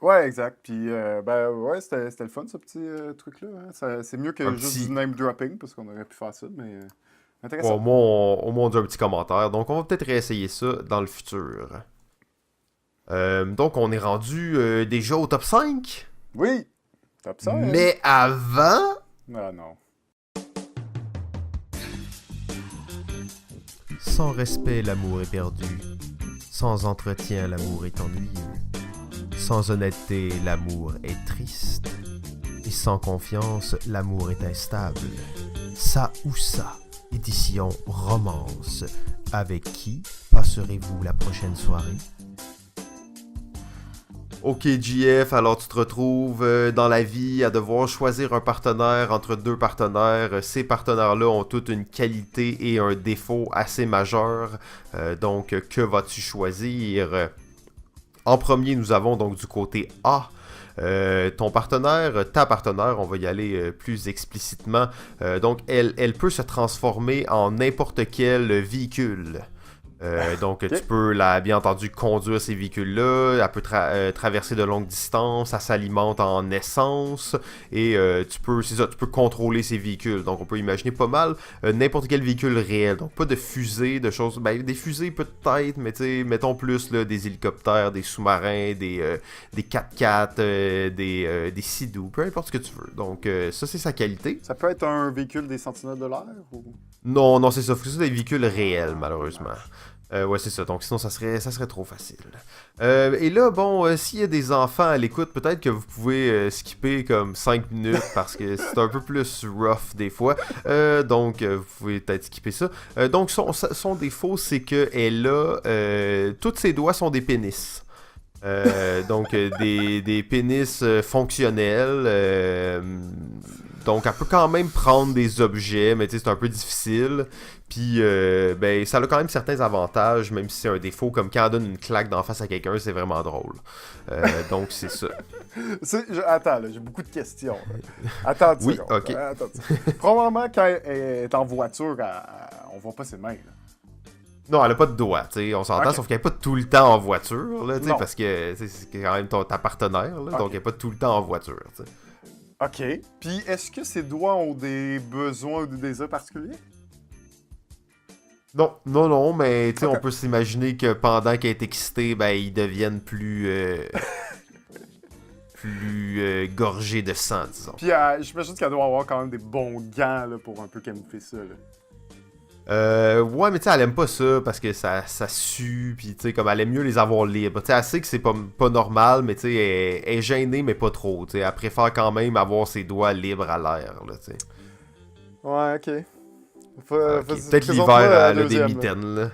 Ouais, exact. Puis, ben, ouais, c'était le fun, ce petit truc-là. Hein. C'est mieux Un que juste du petit... name dropping, parce qu'on aurait pu faire ça, mais Bon, intéressant. au moins, on dit un petit commentaire. Donc, on va peut-être réessayer ça dans le futur. Donc, on est rendu déjà au top 5. Oui! Top 5! Mais avant... Ah non. Sans respect, l'amour est perdu. Sans entretien, l'amour est ennuyeux. Sans honnêteté, l'amour est triste. Et sans confiance, l'amour est instable. Ça ou ça, édition romance. Avec qui passerez-vous la prochaine soirée? Ok JF, alors tu te retrouves dans la vie à devoir choisir un partenaire entre deux partenaires. Ces partenaires-là ont toutes une qualité et un défaut assez majeurs. Donc, que vas-tu choisir? En premier, nous avons donc du côté A. Ton partenaire, ta partenaire, on va y aller plus explicitement. Donc, elle peut se transformer en n'importe quel véhicule. Donc, Ok. tu peux, bien entendu, conduire ces véhicules-là. Elle peut traverser de longues distances. Elle s'alimente en essence. Et c'est ça, tu peux contrôler ces véhicules. Donc, on peut imaginer pas mal n'importe quel véhicule réel. Donc, pas de fusées, de choses. Ben, des fusées peut-être, mais tu sais, mettons plus là, des hélicoptères, des sous-marins, des 4x4, des Sea-Doo, peu importe ce que tu veux. Donc, ça, c'est sa qualité. Ça peut être un véhicule des Sentinelles de l'air ou... Non, non, c'est ça. Faut que ce soit des véhicules réels, malheureusement. Ouais, c'est ça. Donc, sinon, ça serait trop facile. Et là, bon, s'il y a des enfants à l'écoute, peut-être que vous pouvez skipper comme 5 minutes parce que c'est un peu plus rough des fois. Donc, vous pouvez peut-être skipper ça. Donc, son défaut, c'est qu'elle a... tous ses doigts sont des pénis. Donc, des pénis fonctionnels. Donc, elle peut quand même prendre des objets, mais tu sais, c'est un peu difficile. Puis, ben, ça a quand même certains avantages, même si c'est un défaut, comme quand elle donne une claque d'en face à quelqu'un, c'est vraiment drôle. Donc, c'est ça. Attends, là, j'ai beaucoup de questions. Là. Attends une Oui, seconde. ok. Attends une seconde. Probablement, quand elle est en voiture, on voit pas ses mains. Là. Non, elle a pas de doigts, tu sais, on s'entend, Ok. sauf qu'elle est pas tout le temps en voiture, là, tu sais, Non. parce que tu sais, c'est quand même ta partenaire, là, Ok. donc elle est pas tout le temps en voiture, tu sais. OK. Puis, est-ce que ses doigts ont des besoins ou des désirs particuliers? Non, non, non, mais tu sais, Ok. on peut s'imaginer que pendant qu'elle est excitée, ben, ils deviennent plus... plus gorgés de sang, disons. Puis, j'imagine qu'elle doit avoir quand même des bons gants là, pour un peu camoufler ça. Là. Ouais, mais tu sais, elle aime pas ça parce que ça sue, pis tu sais, comme elle aime mieux les avoir libres. Tu sais, elle sait que c'est pas normal, mais tu sais, elle est gênée, mais pas trop. Tu sais, elle préfère quand même avoir ses doigts libres à l'air, là, tu sais. Ouais, OK. Ok, peut-être l'hiver, elle a des mitaines, là.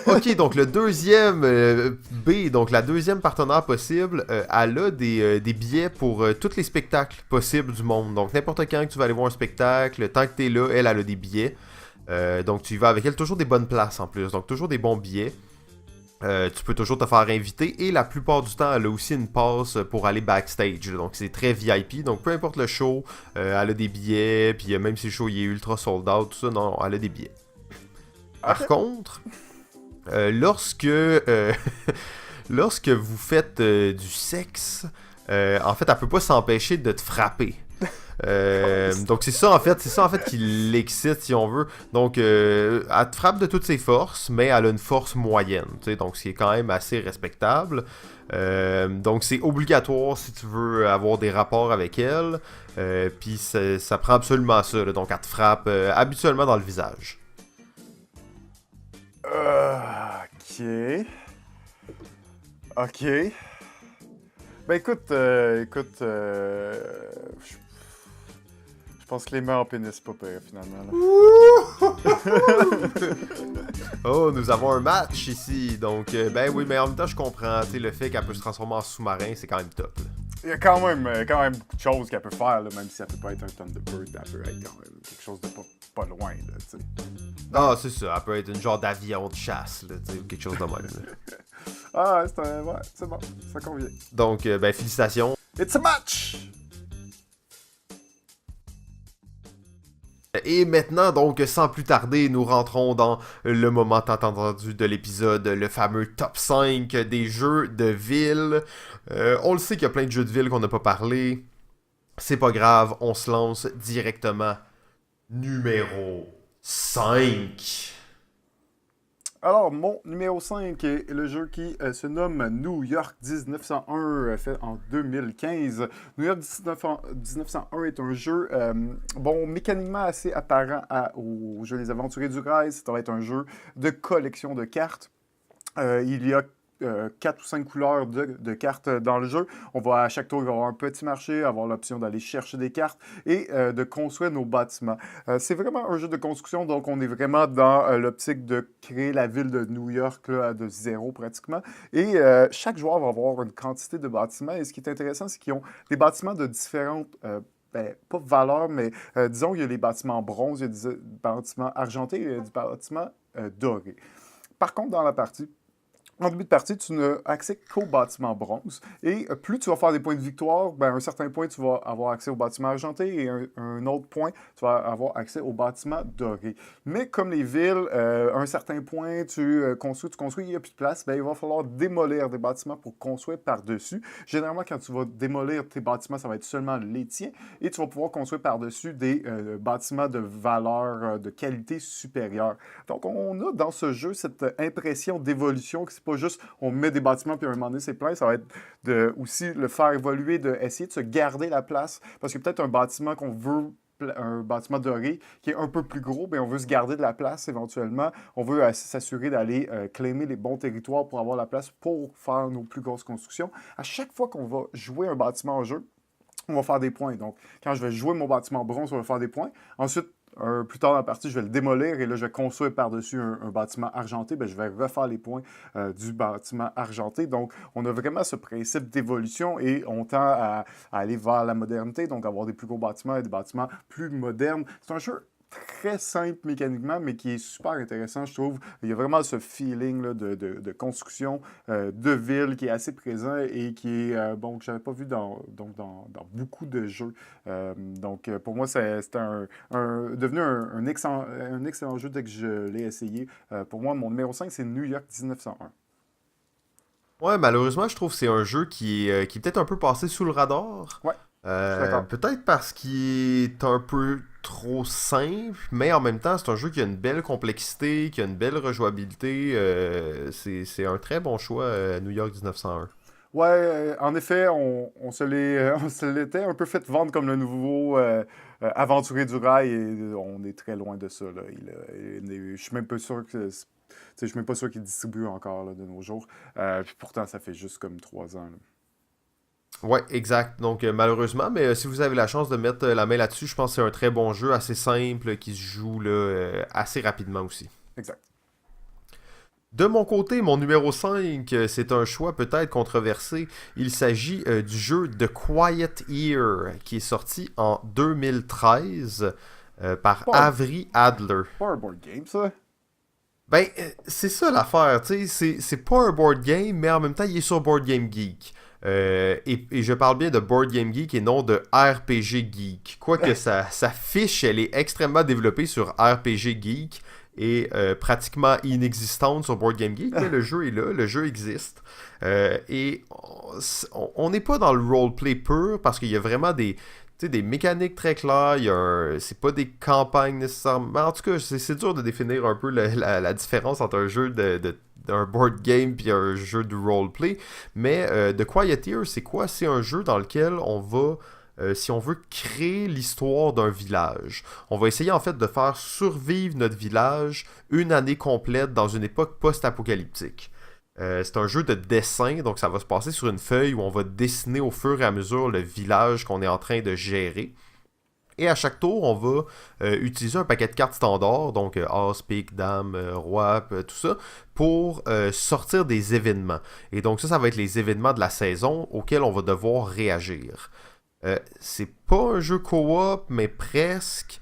Ok, donc le deuxième B, donc la deuxième partenaire possible, elle a des billets pour tous les spectacles possibles du monde. Donc n'importe quand que tu vas aller voir un spectacle, tant que t'es là, elle a des billets. Donc tu y vas avec elle, toujours des bonnes places en plus, donc toujours des bons billets. Tu peux toujours te faire inviter et la plupart du temps elle a aussi une passe pour aller backstage, donc c'est très VIP, donc peu importe le show, elle a des billets, puis même si le show il est ultra sold out, tout ça, non, elle a des billets. Par contre, lorsque lorsque vous faites du sexe, en fait, elle peut pas s'empêcher de te frapper. Donc c'est ça en fait qui l'excite si on veut. Donc elle te frappe de toutes ses forces, mais elle a une force moyenne, donc ce qui est quand même assez respectable. Donc c'est obligatoire si tu veux avoir des rapports avec elle. Puis ça prend absolument ça, là. Donc elle te frappe habituellement dans le visage. Ok. Ben écoute, je pense que les mains en pénis, c'est pas pire, finalement. Oh, nous avons un match ici. Donc, ben oui, mais en même temps, je comprends. Le fait qu'elle peut se transformer en sous-marin, c'est quand même top. Là. Il y a quand même beaucoup de choses qu'elle peut faire, là, même si elle peut pas être un Thunderbird, elle peut être quand même quelque chose de pas loin, là, tu sais. Ah, c'est ça. Elle peut être une genre d'avion de chasse, là, ou quelque chose de même. Ah, ouais, c'est bon, ça convient. Donc, ben, félicitations. It's a match! Et maintenant, donc, sans plus tarder, nous rentrons dans le moment tant attendu de l'épisode, le fameux top 5 des jeux de ville. On le sait qu'il y a plein de jeux de ville qu'on n'a pas parlé. C'est pas grave, on se lance directement. Numéro 5. Alors, mon numéro 5 est le jeu qui se nomme New York 1901, fait en 2015. New York 1901 est un jeu, mécaniquement assez apparent au jeu Les Aventuriers du Rail. Ça va être un jeu de collection de cartes. Il y a 4 ou 5 couleurs de cartes dans le jeu. On va à chaque tour, il va y avoir un petit marché, avoir l'option d'aller chercher des cartes et de construire nos bâtiments. C'est vraiment un jeu de construction, donc on est vraiment dans l'optique de créer la ville de New York là, de zéro pratiquement. Et chaque joueur va avoir une quantité de bâtiments. Et ce qui est intéressant, c'est qu'ils ont des bâtiments de différentes pas valeurs, mais disons, il y a les bâtiments bronze, il y a des bâtiments argentés, il y a des bâtiments dorés. Par contre, dans la partie, en début de partie, tu n'as accès qu'au bâtiment bronze. Et plus tu vas faire des points de victoire, ben, à un certain point, tu vas avoir accès au bâtiment argenté et un autre point, tu vas avoir accès au bâtiment doré. Mais comme les villes, à un certain point, tu construis, il n'y a plus de place, ben, il va falloir démolir des bâtiments pour construire par-dessus. Généralement, quand tu vas démolir tes bâtiments, ça va être seulement les tiens et tu vas pouvoir construire par-dessus des bâtiments de valeur, de qualité supérieure. Donc, on a dans ce jeu cette impression d'évolution que c'est pas juste on met des bâtiments puis à un moment donné c'est plein, ça va être de aussi le faire évoluer, d'essayer de se garder la place parce que peut-être un bâtiment qu'on veut, un bâtiment doré qui est un peu plus gros, bien on veut se garder de la place éventuellement, on veut s'assurer d'aller claimer les bons territoires pour avoir la place pour faire nos plus grosses constructions. À chaque fois qu'on va jouer un bâtiment en jeu, on va faire des points. Donc, quand je vais jouer mon bâtiment bronze, on va faire des points. Ensuite, plus tard dans la partie, je vais le démolir et là, je vais construire par-dessus un bâtiment argenté. Bien, je vais refaire les points du bâtiment argenté. Donc, on a vraiment ce principe d'évolution et on tend à aller vers la modernité, donc avoir des plus gros bâtiments et des bâtiments plus modernes. C'est un jeu très simple mécaniquement, mais qui est super intéressant, je trouve. Il y a vraiment ce feeling là, de construction de ville qui est assez présent et qui est, que je n'avais pas vu dans beaucoup de jeux. Pour moi, c'est devenu un excellent jeu dès que je l'ai essayé. Pour moi, mon numéro 5, c'est New York 1901. Ouais, malheureusement, je trouve que c'est un jeu qui est peut-être un peu passé sous le radar. Ouais, je suis d'accord. Peut-être parce qu'il est un peu trop simple, mais en même temps, c'est un jeu qui a une belle complexité, qui a une belle rejouabilité. C'est un très bon choix, New York 1901. Ouais, en effet, on se l'était un peu fait vendre comme le nouveau aventurier du rail et on est très loin de ça. Là. Je suis même pas sûr que... Je suis même pas sûr qu'il distribue encore là, de nos jours. Puis pourtant, ça fait juste comme 3 ans. Là. Ouais, exact. Donc, malheureusement, mais si vous avez la chance de mettre la main là-dessus, je pense que c'est un très bon jeu, assez simple, qui se joue là, assez rapidement aussi. Exact. De mon côté, mon numéro 5, c'est un choix peut-être controversé. Il s'agit du jeu The Quiet Year, qui est sorti en 2013 par Avery Adler. Pas un board game, ça? Ben, c'est ça l'affaire, tu sais, c'est pas un board game, mais en même temps, il est sur Board Game Geek. Et je parle bien de Board Game Geek et non de RPG Geek. Quoique sa fiche, elle est extrêmement développée sur RPG Geek, est pratiquement inexistante sur Board Game Geek, mais le jeu est là, le jeu existe. Et on n'est pas dans le roleplay pur parce qu'il y a vraiment des mécaniques très claires, c'est pas des campagnes nécessairement. En tout cas, c'est dur de définir un peu la différence entre un jeu d'un board game puis un jeu de roleplay. Mais The Quiet Year, c'est quoi? C'est un jeu dans lequel on va, si on veut, créer l'histoire d'un village. On va essayer en fait de faire survivre notre village une année complète dans une époque post-apocalyptique. C'est un jeu de dessin, donc ça va se passer sur une feuille où on va dessiner au fur et à mesure le village qu'on est en train de gérer. Et à chaque tour, on va utiliser un paquet de cartes standards, donc As, Pique, Dame, Roi, tout ça, pour sortir des événements. Et donc ça va être les événements de la saison auxquels on va devoir réagir. C'est pas un jeu co-op, mais presque.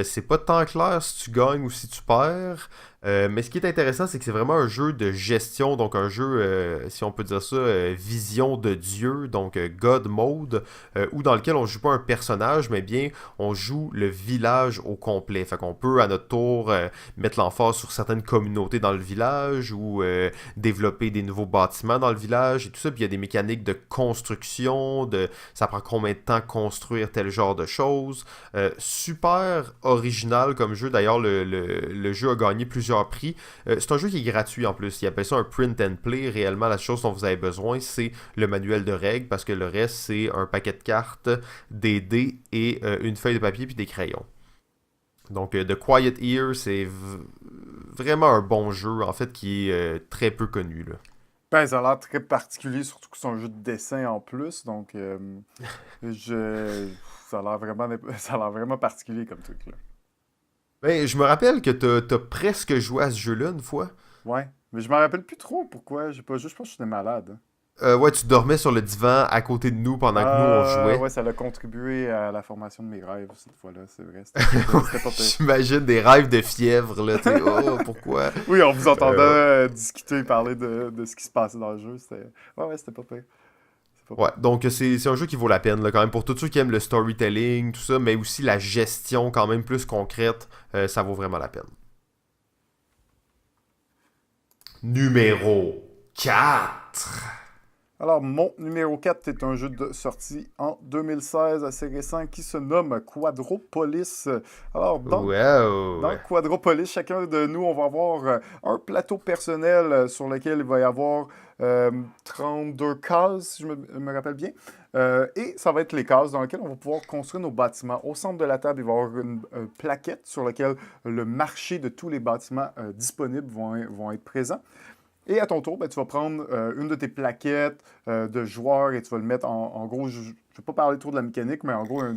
C'est pas tant clair si tu gagnes ou si tu perds. Mais ce qui est intéressant, c'est que c'est vraiment un jeu de gestion, donc un jeu, si on peut dire ça, vision de Dieu, donc God Mode, où dans lequel on joue pas un personnage, mais bien on joue le village au complet. Fait qu'on peut à notre tour mettre l'emphase sur certaines communautés dans le village ou développer des nouveaux bâtiments dans le village et tout ça. Puis il y a des mécaniques de construction, ça prend combien de temps construire tel genre de choses. Super original comme jeu. D'ailleurs, le jeu a gagné plusieurs prix. C'est un jeu qui est gratuit en plus. Il appelle ça un print and play. Réellement, la chose dont vous avez besoin, c'est le manuel de règles parce que le reste, c'est un paquet de cartes, des dés et une feuille de papier puis des crayons. Donc, The Quiet Year, c'est vraiment un bon jeu, en fait, qui est très peu connu, là. Ben, ça a l'air très particulier, surtout que c'est un jeu de dessin en plus, donc ça a l'air vraiment, ça a l'air vraiment particulier comme truc, là. Ben, je me rappelle que t'as presque joué à ce jeu-là une fois. Ouais, mais je me rappelle plus trop pourquoi, j'ai pas joué, je pense que j'étais malade, hein. Ouais, tu dormais sur le divan à côté de nous pendant que nous on jouait. Ouais, ça a contribué à la formation de mes rêves cette fois-là, c'est vrai, c'était pas pire. J'imagine des rêves de fièvre, là, tu sais, oh, pourquoi? Oui, on vous entendait discuter et parler de ce qui se passait dans le jeu, c'était... Ouais, c'était pas pire. Ouais, donc c'est un jeu qui vaut la peine, là, quand même, pour tous ceux qui aiment le storytelling, tout ça, mais aussi la gestion quand même plus concrète, ça vaut vraiment la peine. Numéro 4. Alors, mon numéro 4 est un jeu sorti en 2016, assez récent, qui se nomme Quadropolis. Alors, dans Wow. Quadropolis, chacun de nous, on va avoir un plateau personnel sur lequel il va y avoir 32 cases, si je me rappelle bien. Et ça va être les cases dans lesquelles on va pouvoir construire nos bâtiments. Au centre de la table, il va y avoir une plaquette sur laquelle le marché de tous les bâtiments disponibles vont être présents. Et à ton tour, ben, tu vas prendre une de tes plaquettes de joueurs et tu vas le mettre en gros, je ne vais pas parler trop de la mécanique, mais en gros, un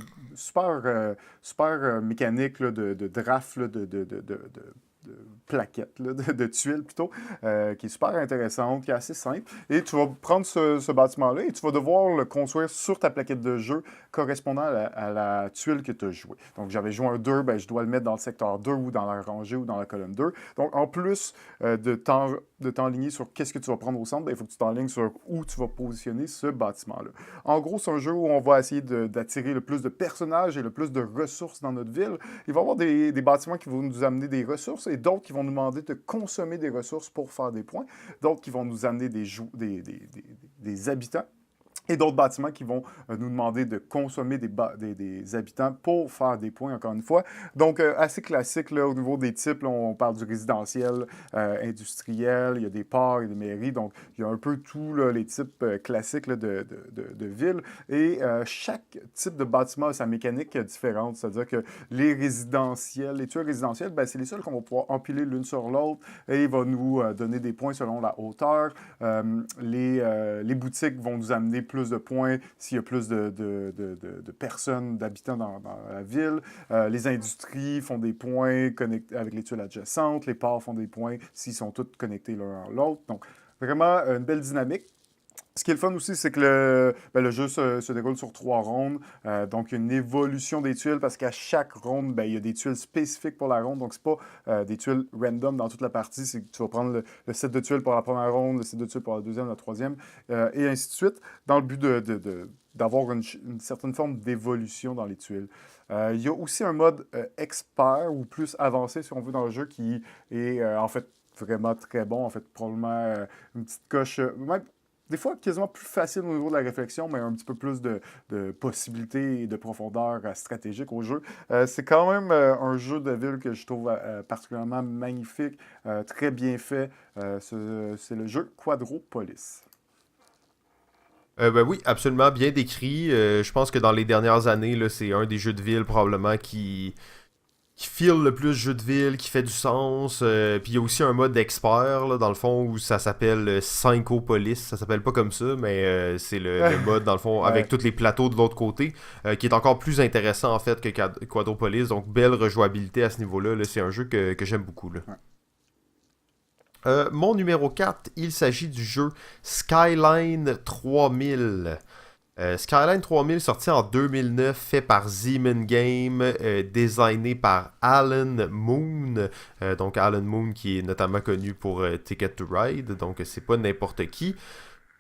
super mécanique là, de draft, là, de plaquettes, là, de tuiles plutôt, qui est super intéressante, qui est assez simple. Et tu vas prendre ce bâtiment-là et tu vas devoir le construire sur ta plaquette de jeu correspondant à la tuile que tu as jouée. Donc, j'avais joué un 2, ben, je dois le mettre dans le secteur 2 ou dans la rangée ou dans la colonne 2. Donc, en plus de t'enligner sur qu'est-ce que tu vas prendre au centre, ben, il faut que tu t'enlignes sur où tu vas positionner ce bâtiment-là. En gros, c'est un jeu où on va essayer d'attirer le plus de personnages et le plus de ressources dans notre ville. Il va y avoir des bâtiments qui vont nous amener des ressources et d'autres qui vont nous demander de consommer des ressources pour faire des points, d'autres qui vont nous amener des habitants. Et d'autres bâtiments qui vont nous demander de consommer des habitants pour faire des points, encore une fois. Donc, assez classique là, au niveau des types. Là, on parle du résidentiel, industriel, il y a des ports, il y a des mairies. Donc, il y a un peu tous les types classiques là, de villes. Et chaque type de bâtiment a sa mécanique différente. C'est-à-dire que les tuiles résidentielles, ben, c'est les seules qu'on va pouvoir empiler l'une sur l'autre et il va nous donner des points selon la hauteur. Les boutiques vont nous amener plus de points s'il y a plus de personnes, d'habitants dans la ville. Les industries font des points connectés avec les tuiles adjacentes. Les ports font des points s'ils sont tous connectés l'un à l'autre. Donc, vraiment une belle dynamique. Ce qui est le fun aussi, c'est que le jeu se déroule sur 3 rondes. Donc, il y a une évolution des tuiles parce qu'à chaque ronde, ben, il y a des tuiles spécifiques pour la ronde. Donc, c'est pas des tuiles random dans toute la partie. C'est que tu vas prendre le set de tuiles pour la première ronde, le set de tuiles pour la deuxième, la troisième, et ainsi de suite, dans le but d'avoir une certaine forme d'évolution dans les tuiles. Il y a aussi un mode expert ou plus avancé, si on veut, dans le jeu qui est en fait vraiment très bon. En fait, probablement une petite coche, même des fois quasiment plus facile au niveau de la réflexion, mais un petit peu plus de possibilités et de profondeur stratégique au jeu. C'est quand même un jeu de ville que je trouve particulièrement magnifique, très bien fait. C'est le jeu Quadropolis. Ben oui, absolument bien décrit. Je pense que dans les dernières années, là, c'est un des jeux de ville probablement qui feel le plus jeu de ville, qui fait du sens. Puis il y a aussi un mode expert, là, dans le fond, où ça s'appelle Syncopolis. Ça s'appelle pas comme ça, mais c'est le mode, dans le fond, avec Ouais. tous les plateaux de l'autre côté, qui est encore plus intéressant, en fait, que Quadropolis. Donc, belle rejouabilité à ce niveau-là. Là. C'est un jeu que j'aime beaucoup. Là. Ouais. Mon numéro 4, il s'agit du jeu Skyline 3000. Skyline 3000 sorti en 2009, fait par Zeman Game, designé par Alan Moon. Donc Alan Moon qui est notamment connu pour Ticket to Ride, donc c'est pas n'importe qui.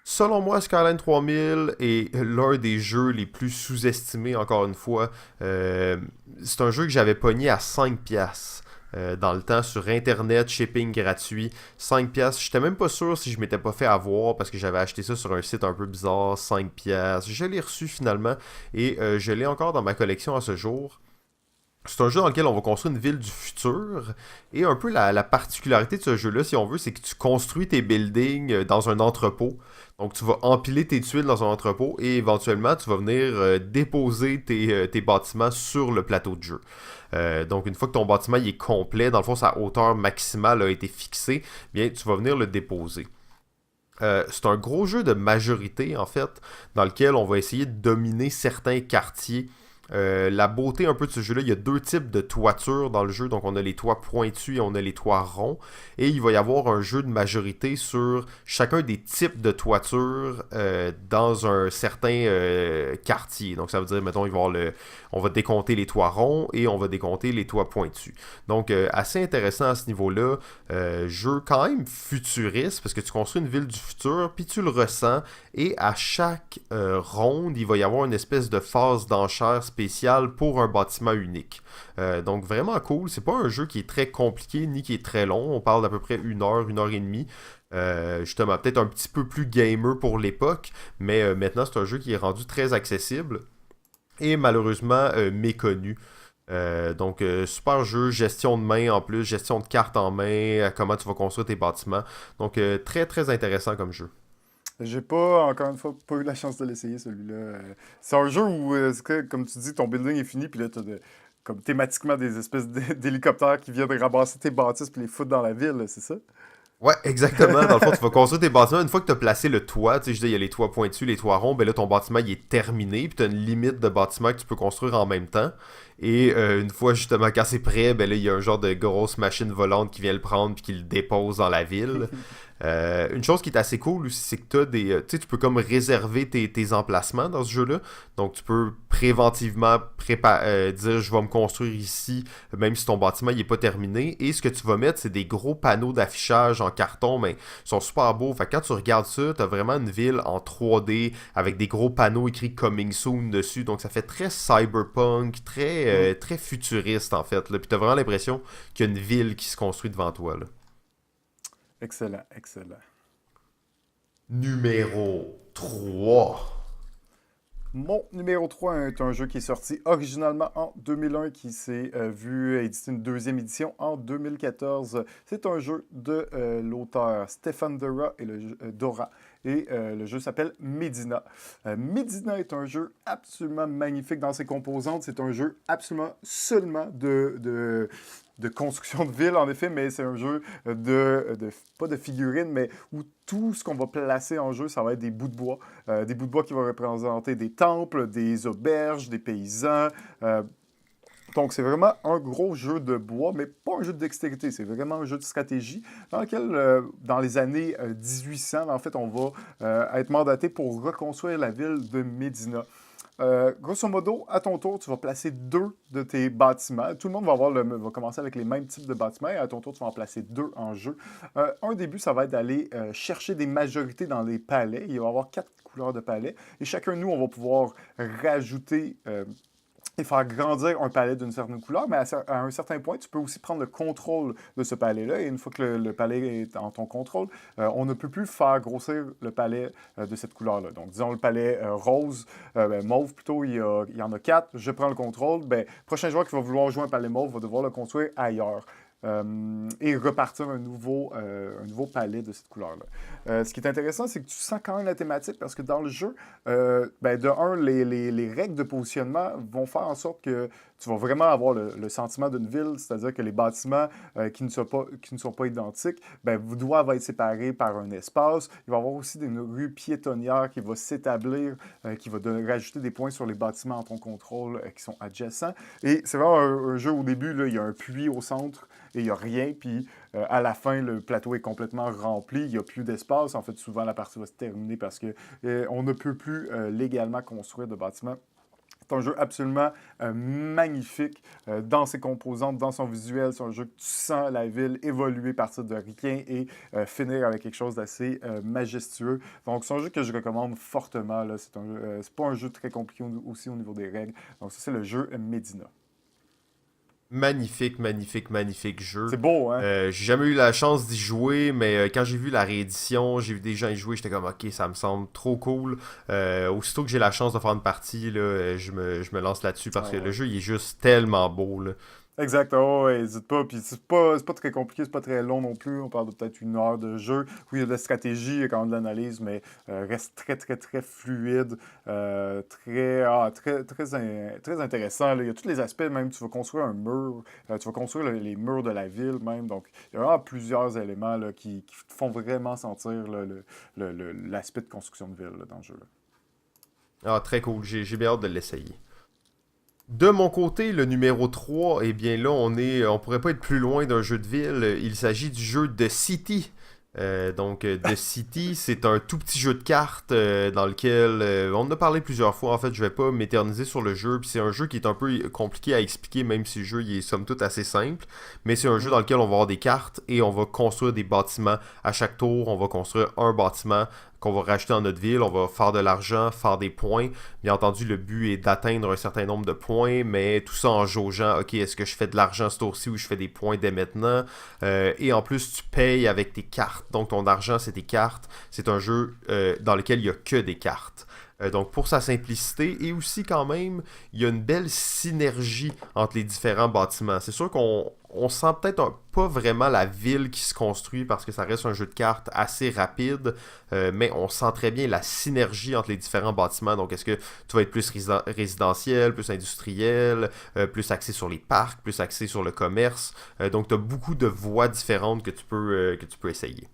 Selon moi, Skyline 3000 est l'un des jeux les plus sous-estimés, encore une fois. C'est un jeu que j'avais pogné à 5 piastres. Dans le temps sur internet, shipping gratuit, 5 piastres. J'étais même pas sûr si je m'étais pas fait avoir parce que j'avais acheté ça sur un site un peu bizarre, 5 piastres. Je l'ai reçu finalement et je l'ai encore dans ma collection à ce jour. C'est un jeu dans lequel on va construire une ville du futur. Et un peu la particularité de ce jeu-là, si on veut, c'est que tu construis tes buildings dans un entrepôt. Donc tu vas empiler tes tuiles dans un entrepôt et éventuellement tu vas venir déposer tes bâtiments sur le plateau de jeu. Donc une fois que ton bâtiment il est complet, dans le fond sa hauteur maximale a été fixée, bien tu vas venir le déposer. C'est un gros jeu de majorité en fait, dans lequel on va essayer de dominer certains quartiers. La beauté un peu de ce jeu-là, il y a deux types de toitures dans le jeu. Donc on a les toits pointus et on a les toits ronds. Et il va y avoir un jeu de majorité sur chacun des types de toitures dans un certain quartier. Donc ça veut dire, mettons, on va décompter les toits ronds et on va décompter les toits pointus. Donc assez intéressant à ce niveau-là. Jeu quand même futuriste parce que tu construis une ville du futur puis tu le ressens. Et à chaque ronde, il va y avoir une espèce de phase d'enchère spéciale pour un bâtiment unique. Donc vraiment cool. C'est pas un jeu qui est très compliqué ni qui est très long. On parle d'à peu près une heure et demie. Justement, peut-être un petit peu plus gamer pour l'époque, mais maintenant c'est un jeu qui est rendu très accessible et malheureusement méconnu. Super jeu, gestion de main en plus, gestion de cartes en main, comment tu vas construire tes bâtiments. Donc très très intéressant comme jeu. J'ai pas, encore une fois, pas eu la chance de l'essayer, celui-là. C'est un jeu où, comme tu dis, ton building est fini, puis là, comme thématiquement des espèces d'hélicoptères qui viennent ramasser tes bâtisses puis les foutre dans la ville, là, c'est ça? Ouais, exactement. Dans le fond, tu vas construire tes bâtiments. Une fois que tu as placé le toit, tu sais, je dis, il y a les toits pointus, les toits ronds, ben là, ton bâtiment, il est terminé, puis tu as une limite de bâtiments que tu peux construire en même temps. Et une fois, justement, quand c'est prêt, ben là, il y a un genre de grosse machine volante qui vient le prendre puis qui le dépose dans la ville. Une chose qui est assez cool aussi, c'est que tu sais, tu peux comme réserver tes emplacements dans ce jeu-là. Donc, tu peux préventivement dire je vais me construire ici, même si ton bâtiment n'est pas terminé. Et ce que tu vas mettre, c'est des gros panneaux d'affichage en carton, mais ils sont super beaux. Fait que quand tu regardes ça, tu as vraiment une ville en 3D avec des gros panneaux écrits Coming Soon dessus. Donc, ça fait très cyberpunk, Mm. très futuriste en fait. Là. Puis, tu as vraiment l'impression qu'il y a une ville qui se construit devant toi. Là. Excellent, excellent. Numéro 3. Mon numéro 3 est un jeu qui est sorti originalement en 2001, qui s'est vu éditer une deuxième édition en 2014. C'est un jeu de l'auteur Stefan Dora et le jeu s'appelle Medina. Medina est un jeu absolument magnifique dans ses composantes. C'est un jeu absolument seulement de construction de ville, en effet, mais c'est un jeu pas de figurines, mais où tout ce qu'on va placer en jeu, ça va être des bouts de bois. Des bouts de bois qui vont représenter des temples, des auberges, des paysans. Donc, c'est vraiment un gros jeu de bois, mais pas un jeu de dextérité. C'est vraiment un jeu de stratégie dans lequel, dans les années 1800, en fait, on va être mandaté pour reconstruire la ville de Médina. Grosso modo, à ton tour, tu vas placer 2 de tes bâtiments. Tout le monde va commencer avec les mêmes types de bâtiments et à ton tour, tu vas en placer 2 en jeu. Un début, ça va être d'aller chercher des majorités dans les palais. Il va y avoir 4 couleurs de palais et chacun de nous, on va pouvoir rajouter et faire grandir un palais d'une certaine couleur, mais à un certain point, tu peux aussi prendre le contrôle de ce palais-là. Et une fois que le palais est en ton contrôle, on ne peut plus faire grossir le palais de cette couleur-là. Donc, disons le palais rose, mauve plutôt, il y en a 4. Je prends le contrôle. Ben, prochain joueur qui va vouloir jouer un palais mauve va devoir le construire ailleurs. Et repartir un nouveau palais de cette couleur-là. Ce qui est intéressant, c'est que tu sens quand même la thématique parce que dans le jeu, de un, les règles de positionnement vont faire en sorte que tu vas vraiment avoir le sentiment d'une ville, c'est-à-dire que les bâtiments qui ne sont pas identiques doivent être séparés par un espace. Il va y avoir aussi une rue piétonnière qui va s'établir, qui va rajouter des points sur les bâtiments en ton contrôle qui sont adjacents. Et c'est vraiment un jeu, au début, là, il y a un puits au centre et il n'y a rien. Puis à la fin, le plateau est complètement rempli. Il n'y a plus d'espace. En fait, souvent, la partie va se terminer parce qu'on ne peut plus légalement construire de bâtiments. C'est un jeu absolument magnifique dans ses composantes, dans son visuel. C'est un jeu que tu sens la ville évoluer, partir de rien et finir avec quelque chose d'assez majestueux. Donc, c'est un jeu que je recommande fortement. Là. C'est pas un jeu très compliqué aussi au niveau des règles. Donc, ça, c'est le jeu Médina. Magnifique, magnifique, magnifique jeu. C'est beau, hein? J'ai jamais eu la chance d'y jouer, mais quand j'ai vu la réédition, j'ai vu des gens y jouer, j'étais comme ok, ça me semble trop cool. Aussitôt que j'ai la chance de faire une partie, là, je me lance là-dessus parce que le jeu il est juste tellement beau. Là. Exact, oh, ouais, n'hésite pas. Puis c'est pas très compliqué, c'est pas très long non plus. On parle de peut-être 1 heure de jeu. Oui, il y a de la stratégie, il y a quand même de l'analyse, mais reste très, très, très fluide. Très intéressant. Là. Il y a tous les aspects, même tu vas construire un mur, tu vas construire les murs de la ville même. Donc, il y a vraiment plusieurs éléments là, qui te font vraiment sentir là, l'aspect de construction de ville là, dans le jeu. Là. Ah, très cool, j'ai bien hâte de l'essayer. De mon côté, le numéro 3, eh bien là, on pourrait pas être plus loin d'un jeu de ville. Il s'agit du jeu The City. The City, c'est un tout petit jeu de cartes dans lequel on en a parlé plusieurs fois. En fait, je vais pas m'éterniser sur le jeu. Puis c'est un jeu qui est un peu compliqué à expliquer, même si le jeu il est somme toute assez simple. Mais c'est un jeu dans lequel on va avoir des cartes et on va construire des bâtiments. À chaque tour, on va construire un bâtiment qu'on va racheter dans notre ville, on va faire de l'argent, faire des points. Bien entendu, le but est d'atteindre un certain nombre de points, mais tout ça en jaugeant, ok, est-ce que je fais de l'argent ce tour-ci ou je fais des points dès maintenant? Et en plus, tu payes avec tes cartes. Donc, ton argent, c'est tes cartes. C'est un jeu dans lequel il n'y a que des cartes. Donc pour sa simplicité et aussi quand même, il y a une belle synergie entre les différents bâtiments. C'est sûr qu'on sent peut-être pas vraiment la ville qui se construit parce que ça reste un jeu de cartes assez rapide, mais on sent très bien la synergie entre les différents bâtiments. Donc est-ce que tu vas être plus résidentiel, plus industriel, plus axé sur les parcs, plus axé sur le commerce. Donc tu as beaucoup de voies différentes que tu peux essayer.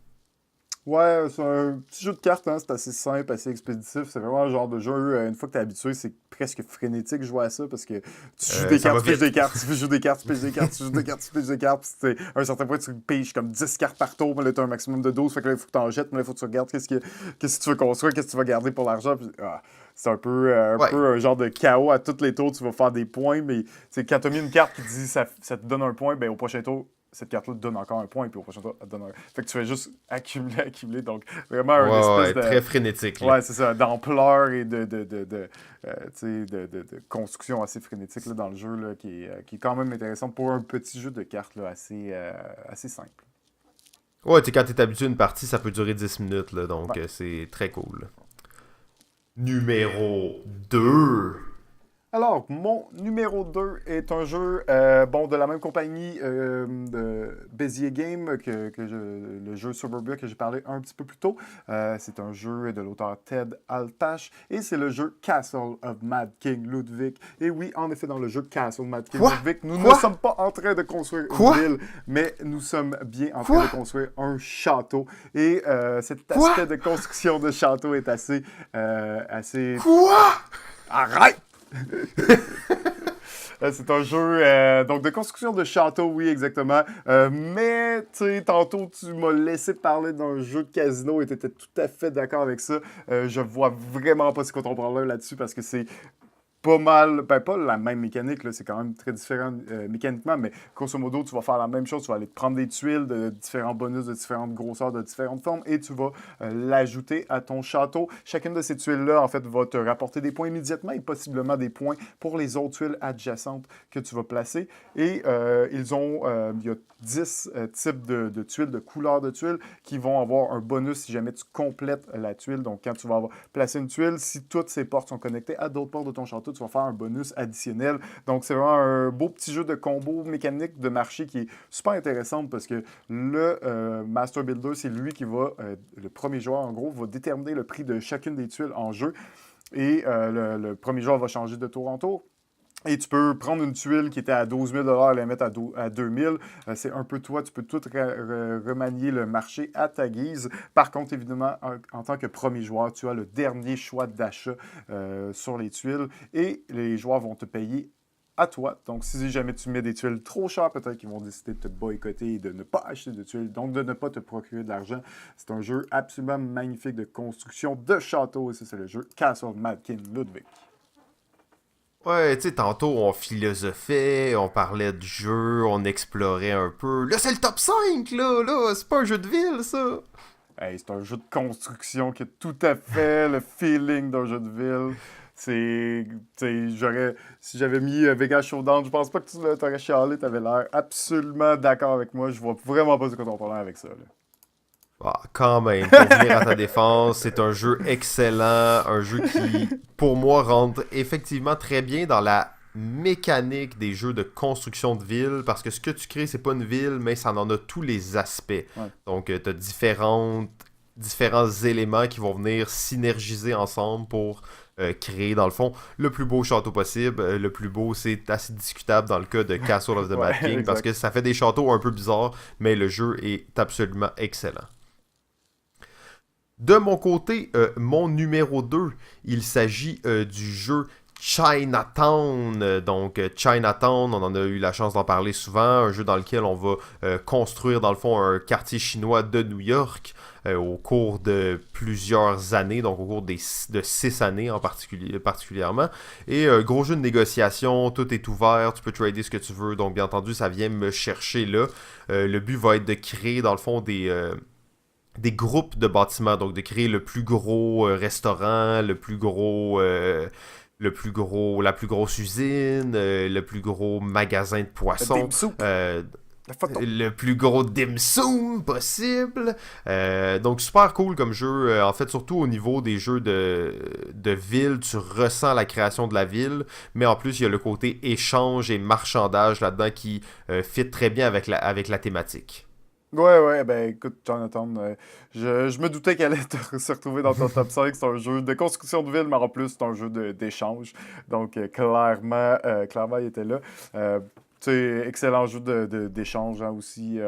Ouais, c'est un petit jeu de cartes, hein, c'est assez simple, assez expéditif. C'est vraiment un genre de jeu, une fois que t'es habitué, c'est presque frénétique jouer à ça parce que tu joues des cartes, tu piges des cartes, tu joues des cartes, tu piges des cartes, tu joues des cartes, tu piges des cartes. Puis à un certain point, tu piges comme 10 cartes par tour, mais là, t'as un maximum de 12, fait que là, il faut que t'en jettes, mais là, il faut que tu regardes qu'est-ce que tu veux construire, qu'est-ce que tu vas garder pour l'argent. Puis, c'est un peu un genre de chaos à tous les tours, tu vas faire des points, mais quand t'as mis une carte qui dit ça te donne un point, ben au prochain tour, cette carte-là te donne encore un point, puis au prochain tour, elle te donne un... Fait que tu fais juste accumuler, donc vraiment un espèce de... très frénétique. Là. Ouais, c'est ça, d'ampleur et de construction assez frénétique là, dans le jeu, là, qui est quand même intéressant pour un petit jeu de cartes là, assez simple. Ouais, quand t'es habitué à une partie, ça peut durer 10 minutes, là, donc c'est très cool. Numéro 2. Alors, mon numéro 2 est un jeu de la même compagnie de Bézier Game le jeu Suburbia que j'ai parlé un petit peu plus tôt. C'est un jeu de l'auteur Ted Altash et c'est le jeu Castle of Mad King Ludwig. Et oui, en effet, dans le jeu Castle of Mad King Ludwig, nous ne sommes pas en train de construire une ville, mais nous sommes bien en train de construire un château. Et cet aspect de construction de château est assez... Quoi? Arrête! C'est un jeu donc de construction de château, oui, exactement. Mais, tu sais, tantôt, tu m'as laissé parler d'un jeu de casino et tu étais tout à fait d'accord avec ça. Je vois vraiment pas ce qu'on parle là-dessus parce que c'est pas mal, ben pas la même mécanique, là, c'est quand même très différent mécaniquement, mais grosso modo, tu vas faire la même chose, tu vas aller te prendre des tuiles de différents bonus, de différentes grosseurs, de différentes formes, et tu vas l'ajouter à ton château. Chacune de ces tuiles-là, en fait, va te rapporter des points immédiatement et possiblement des points pour les autres tuiles adjacentes que tu vas placer. Et il y a 10 types de tuiles, de couleurs de tuiles, qui vont avoir un bonus si jamais tu complètes la tuile. Donc, quand tu vas placer une tuile, si toutes ces portes sont connectées à d'autres portes de ton château, tu vas faire un bonus additionnel. Donc, c'est vraiment un beau petit jeu de combo mécanique de marché qui est super intéressant parce que le Master Builder, c'est lui qui va, le premier joueur en gros, va déterminer le prix de chacune des tuiles en jeu. Et le premier joueur va changer de tour en tour. Et tu peux prendre une tuile qui était à 12 000 et la mettre à 2 000. C'est un peu toi, tu peux tout remanier le marché à ta guise. Par contre, évidemment, en tant que premier joueur, tu as le dernier choix d'achat sur les tuiles et les joueurs vont te payer à toi. Donc, si jamais tu mets des tuiles trop chères, peut-être qu'ils vont décider de te boycotter et de ne pas acheter de tuiles, donc de ne pas te procurer de l'argent. C'est un jeu absolument magnifique de construction de château et ça, c'est le jeu Castle Madkin Ludwig. Ouais, tu sais, tantôt on philosophait, on parlait de jeu, on explorait un peu. Là, c'est le top 5 là, c'est pas un jeu de ville, ça. Hey, c'est un jeu de construction qui a tout à fait le feeling d'un jeu de ville. C'est. Tu sais, si j'avais mis Vegas Showdown, je pense pas que tu t'aurais chialé, t'avais l'air absolument d'accord avec moi. Je vois vraiment pas de quoi t'en parles avec ça, là. Ah, quand même, pour venir à ta défense, c'est un jeu excellent, un jeu qui, pour moi, rentre effectivement très bien dans la mécanique des jeux de construction de ville, parce que ce que tu crées, c'est pas une ville, mais ça en a tous les aspects. Ouais. Donc, tu as différents éléments qui vont venir synergiser ensemble pour créer, dans le fond, le plus beau château possible. Le plus beau, c'est assez discutable dans le cas de Castle of the Ouais, Mad King, parce exact. que ça fait des châteaux un peu bizarres, mais le jeu est absolument excellent. De mon côté, mon numéro 2, il s'agit du jeu Chinatown. Chinatown, on en a eu la chance d'en parler souvent, un jeu dans lequel on va construire dans le fond un quartier chinois de New York au cours de plusieurs années, donc au cours de 6 années en particulièrement. Et gros jeu de négociation, tout est ouvert, tu peux trader ce que tu veux, donc bien entendu ça vient me chercher là. Le but va être de créer dans le fond des groupes de bâtiments, donc de créer le plus gros restaurant, la plus grosse usine, le plus gros magasin de poissons, Dim Soup, euh, la photo. le plus gros dim sum possible. Donc super cool comme jeu. En fait, surtout au niveau des jeux de ville, tu ressens la création de la ville, mais en plus il y a le côté échange et marchandage là-dedans qui fit très bien avec la thématique. Ouais, ben écoute, Jonathan, je me doutais qu'elle allait se retrouver dans ton top 5. C'est un jeu de construction de ville, mais en plus, c'est un jeu d'échange. Donc, clairement, il était là. Tu sais, excellent jeu d'échange hein, aussi.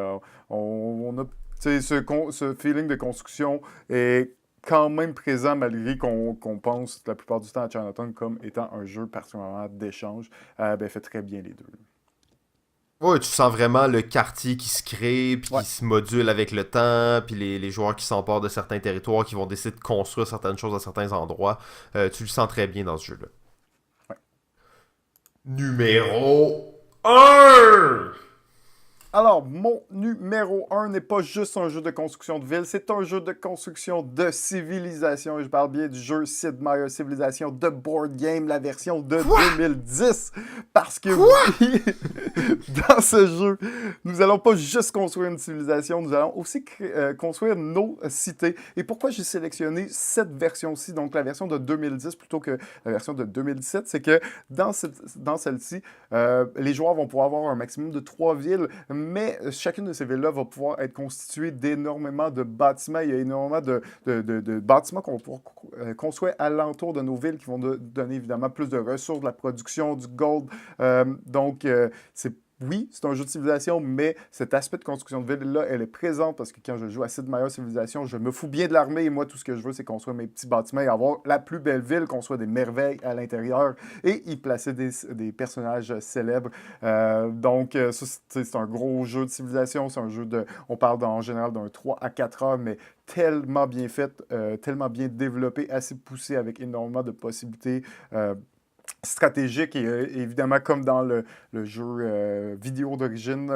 On a, tu sais, ce feeling de construction est quand même présent malgré qu'on pense la plupart du temps à Chinatown comme étant un jeu particulièrement d'échange. Ben, fait très bien les deux. Ouais, tu sens vraiment le quartier qui se crée, puis Ouais. qui se module avec le temps, puis les joueurs qui s'emparent de certains territoires, qui vont décider de construire certaines choses à certains endroits. Tu le sens très bien dans ce jeu-là. Ouais. Numéro un. Alors, mon numéro un n'est pas juste un jeu de construction de ville, c'est un jeu de construction de civilisation. Et je parle bien du jeu Sid Meier's Civilization de Board Game, la version de Quoi? 2010. Parce que Quoi? oui, dans ce jeu, nous n'allons pas juste construire une civilisation, nous allons aussi construire nos cités. Et pourquoi j'ai sélectionné cette version-ci, donc la version de 2010 plutôt que la version de 2017, c'est que dans celle-ci, les joueurs vont pouvoir avoir un maximum de 3 villes, mais chacune de ces villes-là va pouvoir être constituée d'énormément de bâtiments. Il y a énormément de bâtiments qu'on va pouvoir construire alentour de nos villes qui vont donner évidemment plus de ressources, de la production, du gold. Donc, c'est oui, c'est un jeu de civilisation, mais cet aspect de construction de ville-là, elle est présente parce que quand je joue à Sid Meier's Civilization, je me fous bien de l'armée et moi, tout ce que je veux, c'est construire mes petits bâtiments et avoir la plus belle ville, construire des merveilles à l'intérieur et y placer des personnages célèbres. Ça, c'est un gros jeu de civilisation. C'est un jeu de. On parle en général d'un 3 à 4 heures, mais tellement bien fait, tellement bien développé, assez poussé avec énormément de possibilités. Stratégique et évidemment comme dans le jeu vidéo d'origine,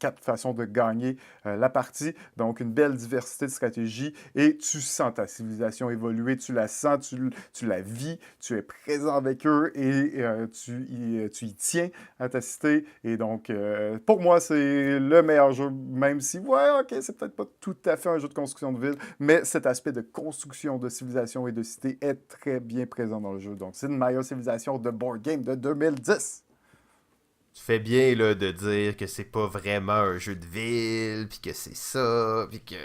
4 façons de gagner la partie. Donc une belle diversité de stratégies et tu sens ta civilisation évoluer, tu la sens, tu la vis, tu es présent avec eux et tu y tiens à ta cité. Et donc pour moi c'est le meilleur jeu, même si ouais ok c'est peut-être pas tout à fait un jeu de construction de ville, mais cet aspect de construction de civilisation et de cité est très bien présent dans le jeu. Donc c'est une meilleure civilisation de board game de 2010. Tu fais bien là, de dire que c'est pas vraiment un jeu de ville, puis que c'est ça, puis que...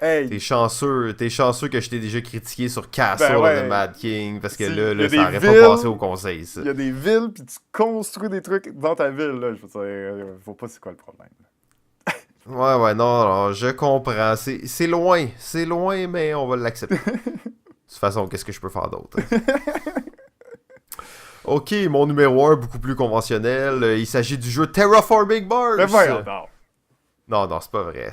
Hey, T'es chanceux que je t'ai déjà critiqué sur Castle ben of the ouais, Mad King, parce que il y là a ça des aurait pas villes, passé au conseil, ça. il y a des villes, puis tu construis des trucs dans ta ville, là. Je veux dire, je vois pas c'est quoi le problème. Ouais, non, non, je comprends. C'est loin, mais on va l'accepter. De toute façon, qu'est-ce que je peux faire d'autre? Hein? Ok, mon numéro 1, beaucoup plus conventionnel. Il s'agit du jeu Terraforming Mars. Mais voyons donc. Non, c'est pas vrai.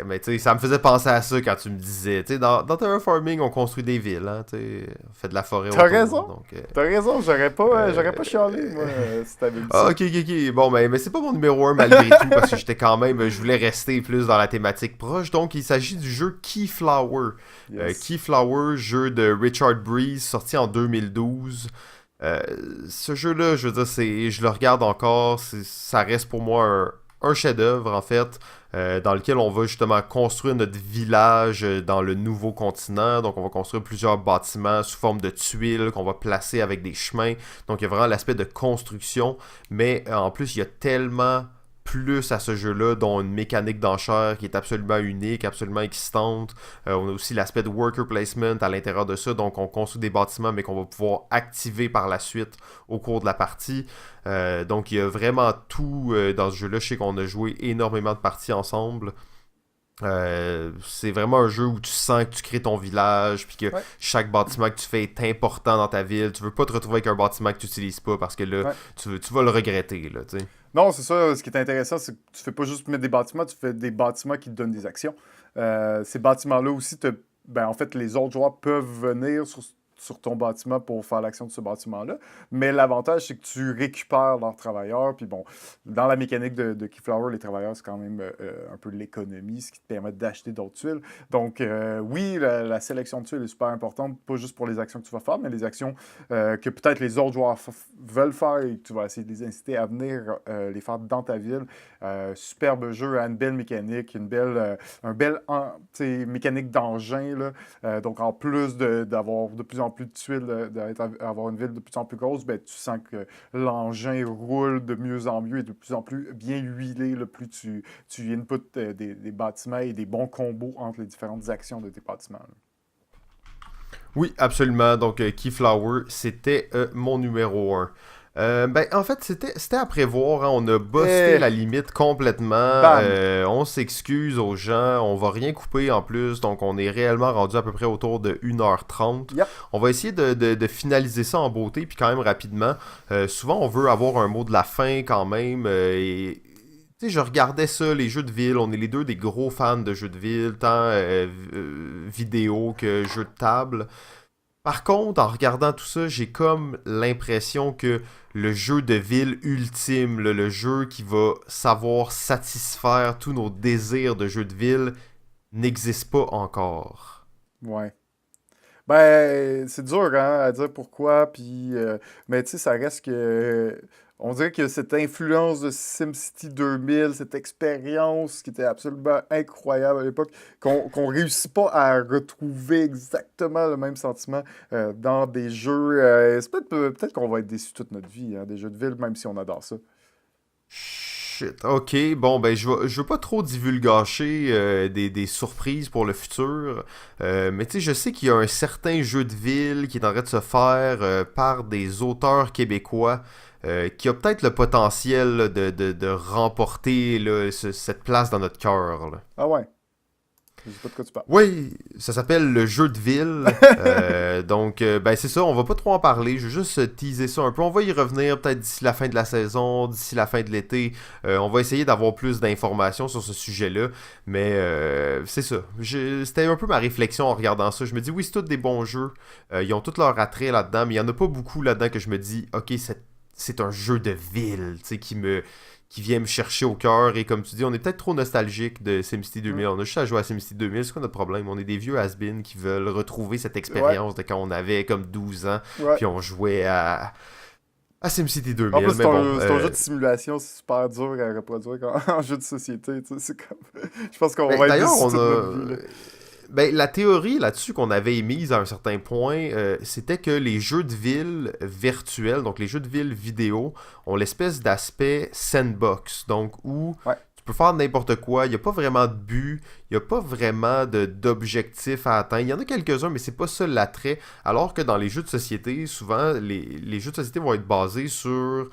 Mais tu sais, ça me faisait penser à ça quand tu me disais. Tu sais, dans Terraforming, on construit des villes, hein, tu sais, on fait de la forêt T'as autour. raison. Donc, T'as raison, j'aurais pas chialé, moi, si t'avais dit ça. Ok. Bon, mais c'est pas mon numéro 1 malgré tout, parce que je voulais rester plus dans la thématique proche. Donc, il s'agit du jeu Keyflower. Yes. Keyflower, jeu de Richard Breeze, sorti en 2012. Ce jeu-là, je veux dire, je le regarde encore, ça reste pour moi un chef-d'œuvre, en fait, dans lequel on va justement construire notre village dans le nouveau continent. Donc, on va construire plusieurs bâtiments sous forme de tuiles qu'on va placer avec des chemins. Donc, il y a vraiment l'aspect de construction, mais en plus, il y a tellement plus à ce jeu-là, dont une mécanique d'enchère qui est absolument unique, absolument excitante. On a aussi l'aspect de worker placement à l'intérieur de ça, donc on construit des bâtiments, mais qu'on va pouvoir activer par la suite au cours de la partie. Donc il y a vraiment tout dans ce jeu-là. Je sais qu'on a joué énormément de parties ensemble. C'est vraiment un jeu où tu sens que tu crées ton village, puis que chaque bâtiment que tu fais est important dans ta ville. Tu veux pas te retrouver avec un bâtiment que tu n'utilises pas, parce que là, tu vas le regretter, là, tu sais. Non, c'est ça. Ce qui est intéressant, c'est que tu fais pas juste mettre des bâtiments, tu fais des bâtiments qui te donnent des actions. Ces bâtiments-là aussi, en fait, les autres joueurs peuvent venir sur ton bâtiment pour faire l'action de ce bâtiment-là. Mais l'avantage, c'est que tu récupères leurs travailleurs. Puis bon, dans la mécanique de Keyflower, les travailleurs, c'est quand même un peu de l'économie, ce qui te permet d'acheter d'autres tuiles. Donc, oui, la sélection de tuiles est super importante, pas juste pour les actions que tu vas faire, mais les actions que peut-être les autres joueurs veulent faire et que tu vas essayer de les inciter à venir les faire dans ta ville. Superbe jeu, une belle mécanique, un bel mécanique d'engin. Donc, en plus d'avoir de plus en plus de tuiles, d'avoir une ville de plus en plus grosse, ben, tu sens que l'engin roule de mieux en mieux et de plus en plus bien huilé, là, plus tu inputs des bâtiments et des bons combos entre les différentes actions de tes bâtiments. Là. Oui, absolument. Donc, Keyflower, c'était mon numéro 1. En fait, c'était à prévoir. Hein. On a bossé la limite complètement. On s'excuse aux gens. On va rien couper en plus. Donc, on est réellement rendu à peu près autour de 1h30. Yep. On va essayer de finaliser ça en beauté, puis quand même rapidement. Souvent, on veut avoir un mot de la fin quand même. Tu sais, je regardais ça, les jeux de ville. On est les deux des gros fans de jeux de ville, tant vidéo que jeux de table. Par contre, en regardant tout ça, j'ai comme l'impression que le jeu de ville ultime, le jeu qui va savoir satisfaire tous nos désirs de jeu de ville, n'existe pas encore. Ouais. Ben, c'est dur hein, à dire pourquoi, puis mais tu sais, ça reste que on dirait que cette influence de SimCity 2000, cette expérience qui était absolument incroyable à l'époque, qu'on réussit pas à retrouver exactement le même sentiment dans des jeux. C'est peut-être qu'on va être déçu toute notre vie, hein, des jeux de ville, même si on adore ça. Shit, ok, bon ben je veux pas trop divulgacher des surprises pour le futur, mais tu sais je sais qu'il y a un certain jeu de ville qui est en train de se faire par des auteurs québécois qui a peut-être le potentiel là, de remporter là, cette place dans notre cœur. Là. Ah ouais. Je sais pas de quoi tu parles. Oui, ça s'appelle le jeu de ville. Donc, ben c'est ça, on va pas trop en parler. Je vais juste teaser ça un peu. On va y revenir peut-être d'ici la fin de la saison, d'ici la fin de l'été. On va essayer d'avoir plus d'informations sur ce sujet-là. Mais c'est ça. C'était un peu ma réflexion en regardant ça. Je me dis, oui, c'est tous des bons jeux. Ils ont tous leur attrait là-dedans, mais il y en a pas beaucoup là-dedans que je me dis, ok, c'est un jeu de ville, tu sais, qui vient me chercher au cœur. Et comme tu dis, on est peut-être trop nostalgique de SimCity 2000. On a juste à jouer à SimCity 2000. C'est quoi notre problème? On est des vieux has-been qui veulent retrouver cette expérience de quand on avait comme 12 ans. Puis on jouait à SimCity 2000. En plus, mais bon, c'est un jeu de simulation super dur à reproduire en jeu de société. Tu sais, c'est comme... Je pense qu'on va être d'ailleurs, déçus on toute notre a... vie, là. Ben, la théorie là-dessus qu'on avait émise à un certain point, c'était que les jeux de ville virtuels, donc les jeux de ville vidéo, ont l'espèce d'aspect sandbox, donc où tu peux faire n'importe quoi, il n'y a pas vraiment de but, il n'y a pas vraiment d'objectif à atteindre. Il y en a quelques-uns, mais c'est pas ça l'attrait. Alors que dans les jeux de société, souvent, les jeux de société vont être basés sur...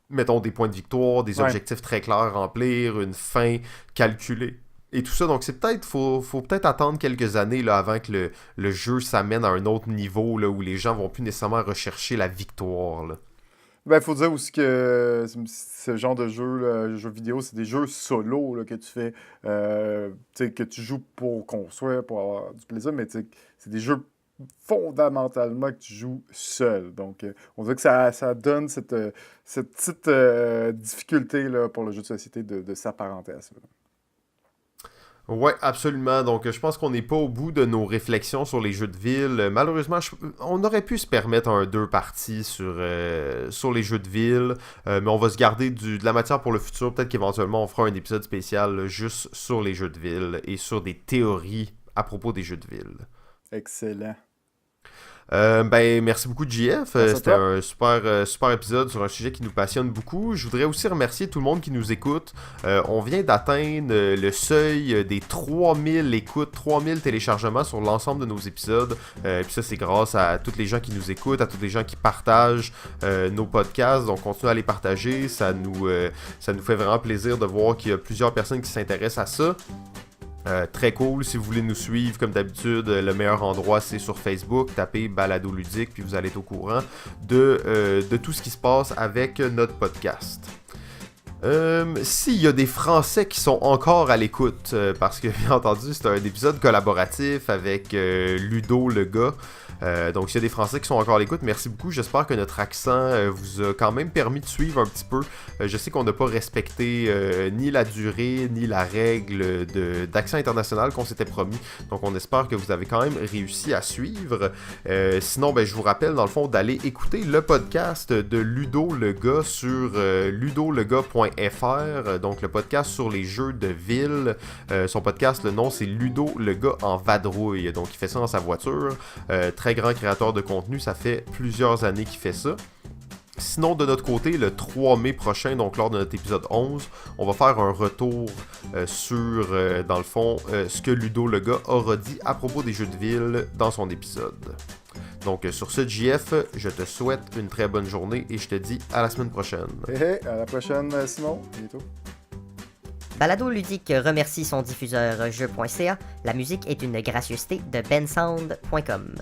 mettons des points de victoire, des objectifs très clairs à remplir, une fin calculée. Et tout ça, donc c'est peut-être, faut peut-être attendre quelques années là, avant que le jeu s'amène à un autre niveau là, où les gens vont plus nécessairement rechercher la victoire. Là. Ben, faut dire aussi que ce genre de jeu, là, jeux vidéo, c'est des jeux solo là, que tu fais, tu sais, que tu joues pour construire, pour avoir du plaisir, mais tu sais, c'est des jeux fondamentalement que tu joues seul. Donc, on dirait que ça donne cette petite difficulté là, pour le jeu de société de s'apparenter à ça. Ouais, absolument. Donc, je pense qu'on n'est pas au bout de nos réflexions sur les jeux de ville. Malheureusement, on aurait pu se permettre un 2 parties sur les jeux de ville, mais on va se garder de la matière pour le futur. Peut-être qu'éventuellement, on fera un épisode spécial là, juste sur les jeux de ville et sur des théories à propos des jeux de ville. Excellent. Ben merci beaucoup JF, c'était toi. un super épisode sur un sujet qui nous passionne beaucoup. Je voudrais aussi remercier tout le monde qui nous écoute. On vient d'atteindre le seuil des 3000 écoutes, 3000 téléchargements sur l'ensemble de nos épisodes. Puis ça c'est grâce à tous les gens qui nous écoutent, à tous les gens qui partagent nos podcasts. Donc continuez à les partager, ça nous fait vraiment plaisir de voir qu'il y a plusieurs personnes qui s'intéressent à ça. Très cool, si vous voulez nous suivre comme d'habitude, le meilleur endroit c'est sur Facebook, tapez Balado Ludique puis vous allez être au courant de tout ce qui se passe avec notre podcast. S'il y a des Français qui sont encore à l'écoute, parce que bien entendu c'est un épisode collaboratif avec Ludo le gars. Donc s'il y a des Français qui sont encore à l'écoute, merci beaucoup. J'espère que notre accent vous a quand même permis de suivre un petit peu. Je sais qu'on n'a pas respecté ni la durée, ni la règle d'accent international qu'on s'était promis. Donc on espère que vous avez quand même réussi à suivre. Sinon, ben, je vous rappelle dans le fond d'aller écouter le podcast de Ludo le gars sur ludolegars.fr. Donc le podcast sur les jeux de ville. Son podcast, le nom c'est Ludo le gars en vadrouille. Donc il fait ça dans sa voiture. Très grand créateur de contenu, ça fait plusieurs années qu'il fait ça. Sinon, de notre côté, le 3 mai prochain, donc lors de notre épisode 11, on va faire un retour sur, dans le fond, ce que Ludo le gars aura dit à propos des jeux de ville dans son épisode. Donc, sur ce, JF, je te souhaite une très bonne journée et je te dis à la semaine prochaine. À la prochaine, Simon. À bientôt. Balado Ludique remercie son diffuseur jeu.ca. La musique est une gracieuseté de bensound.com.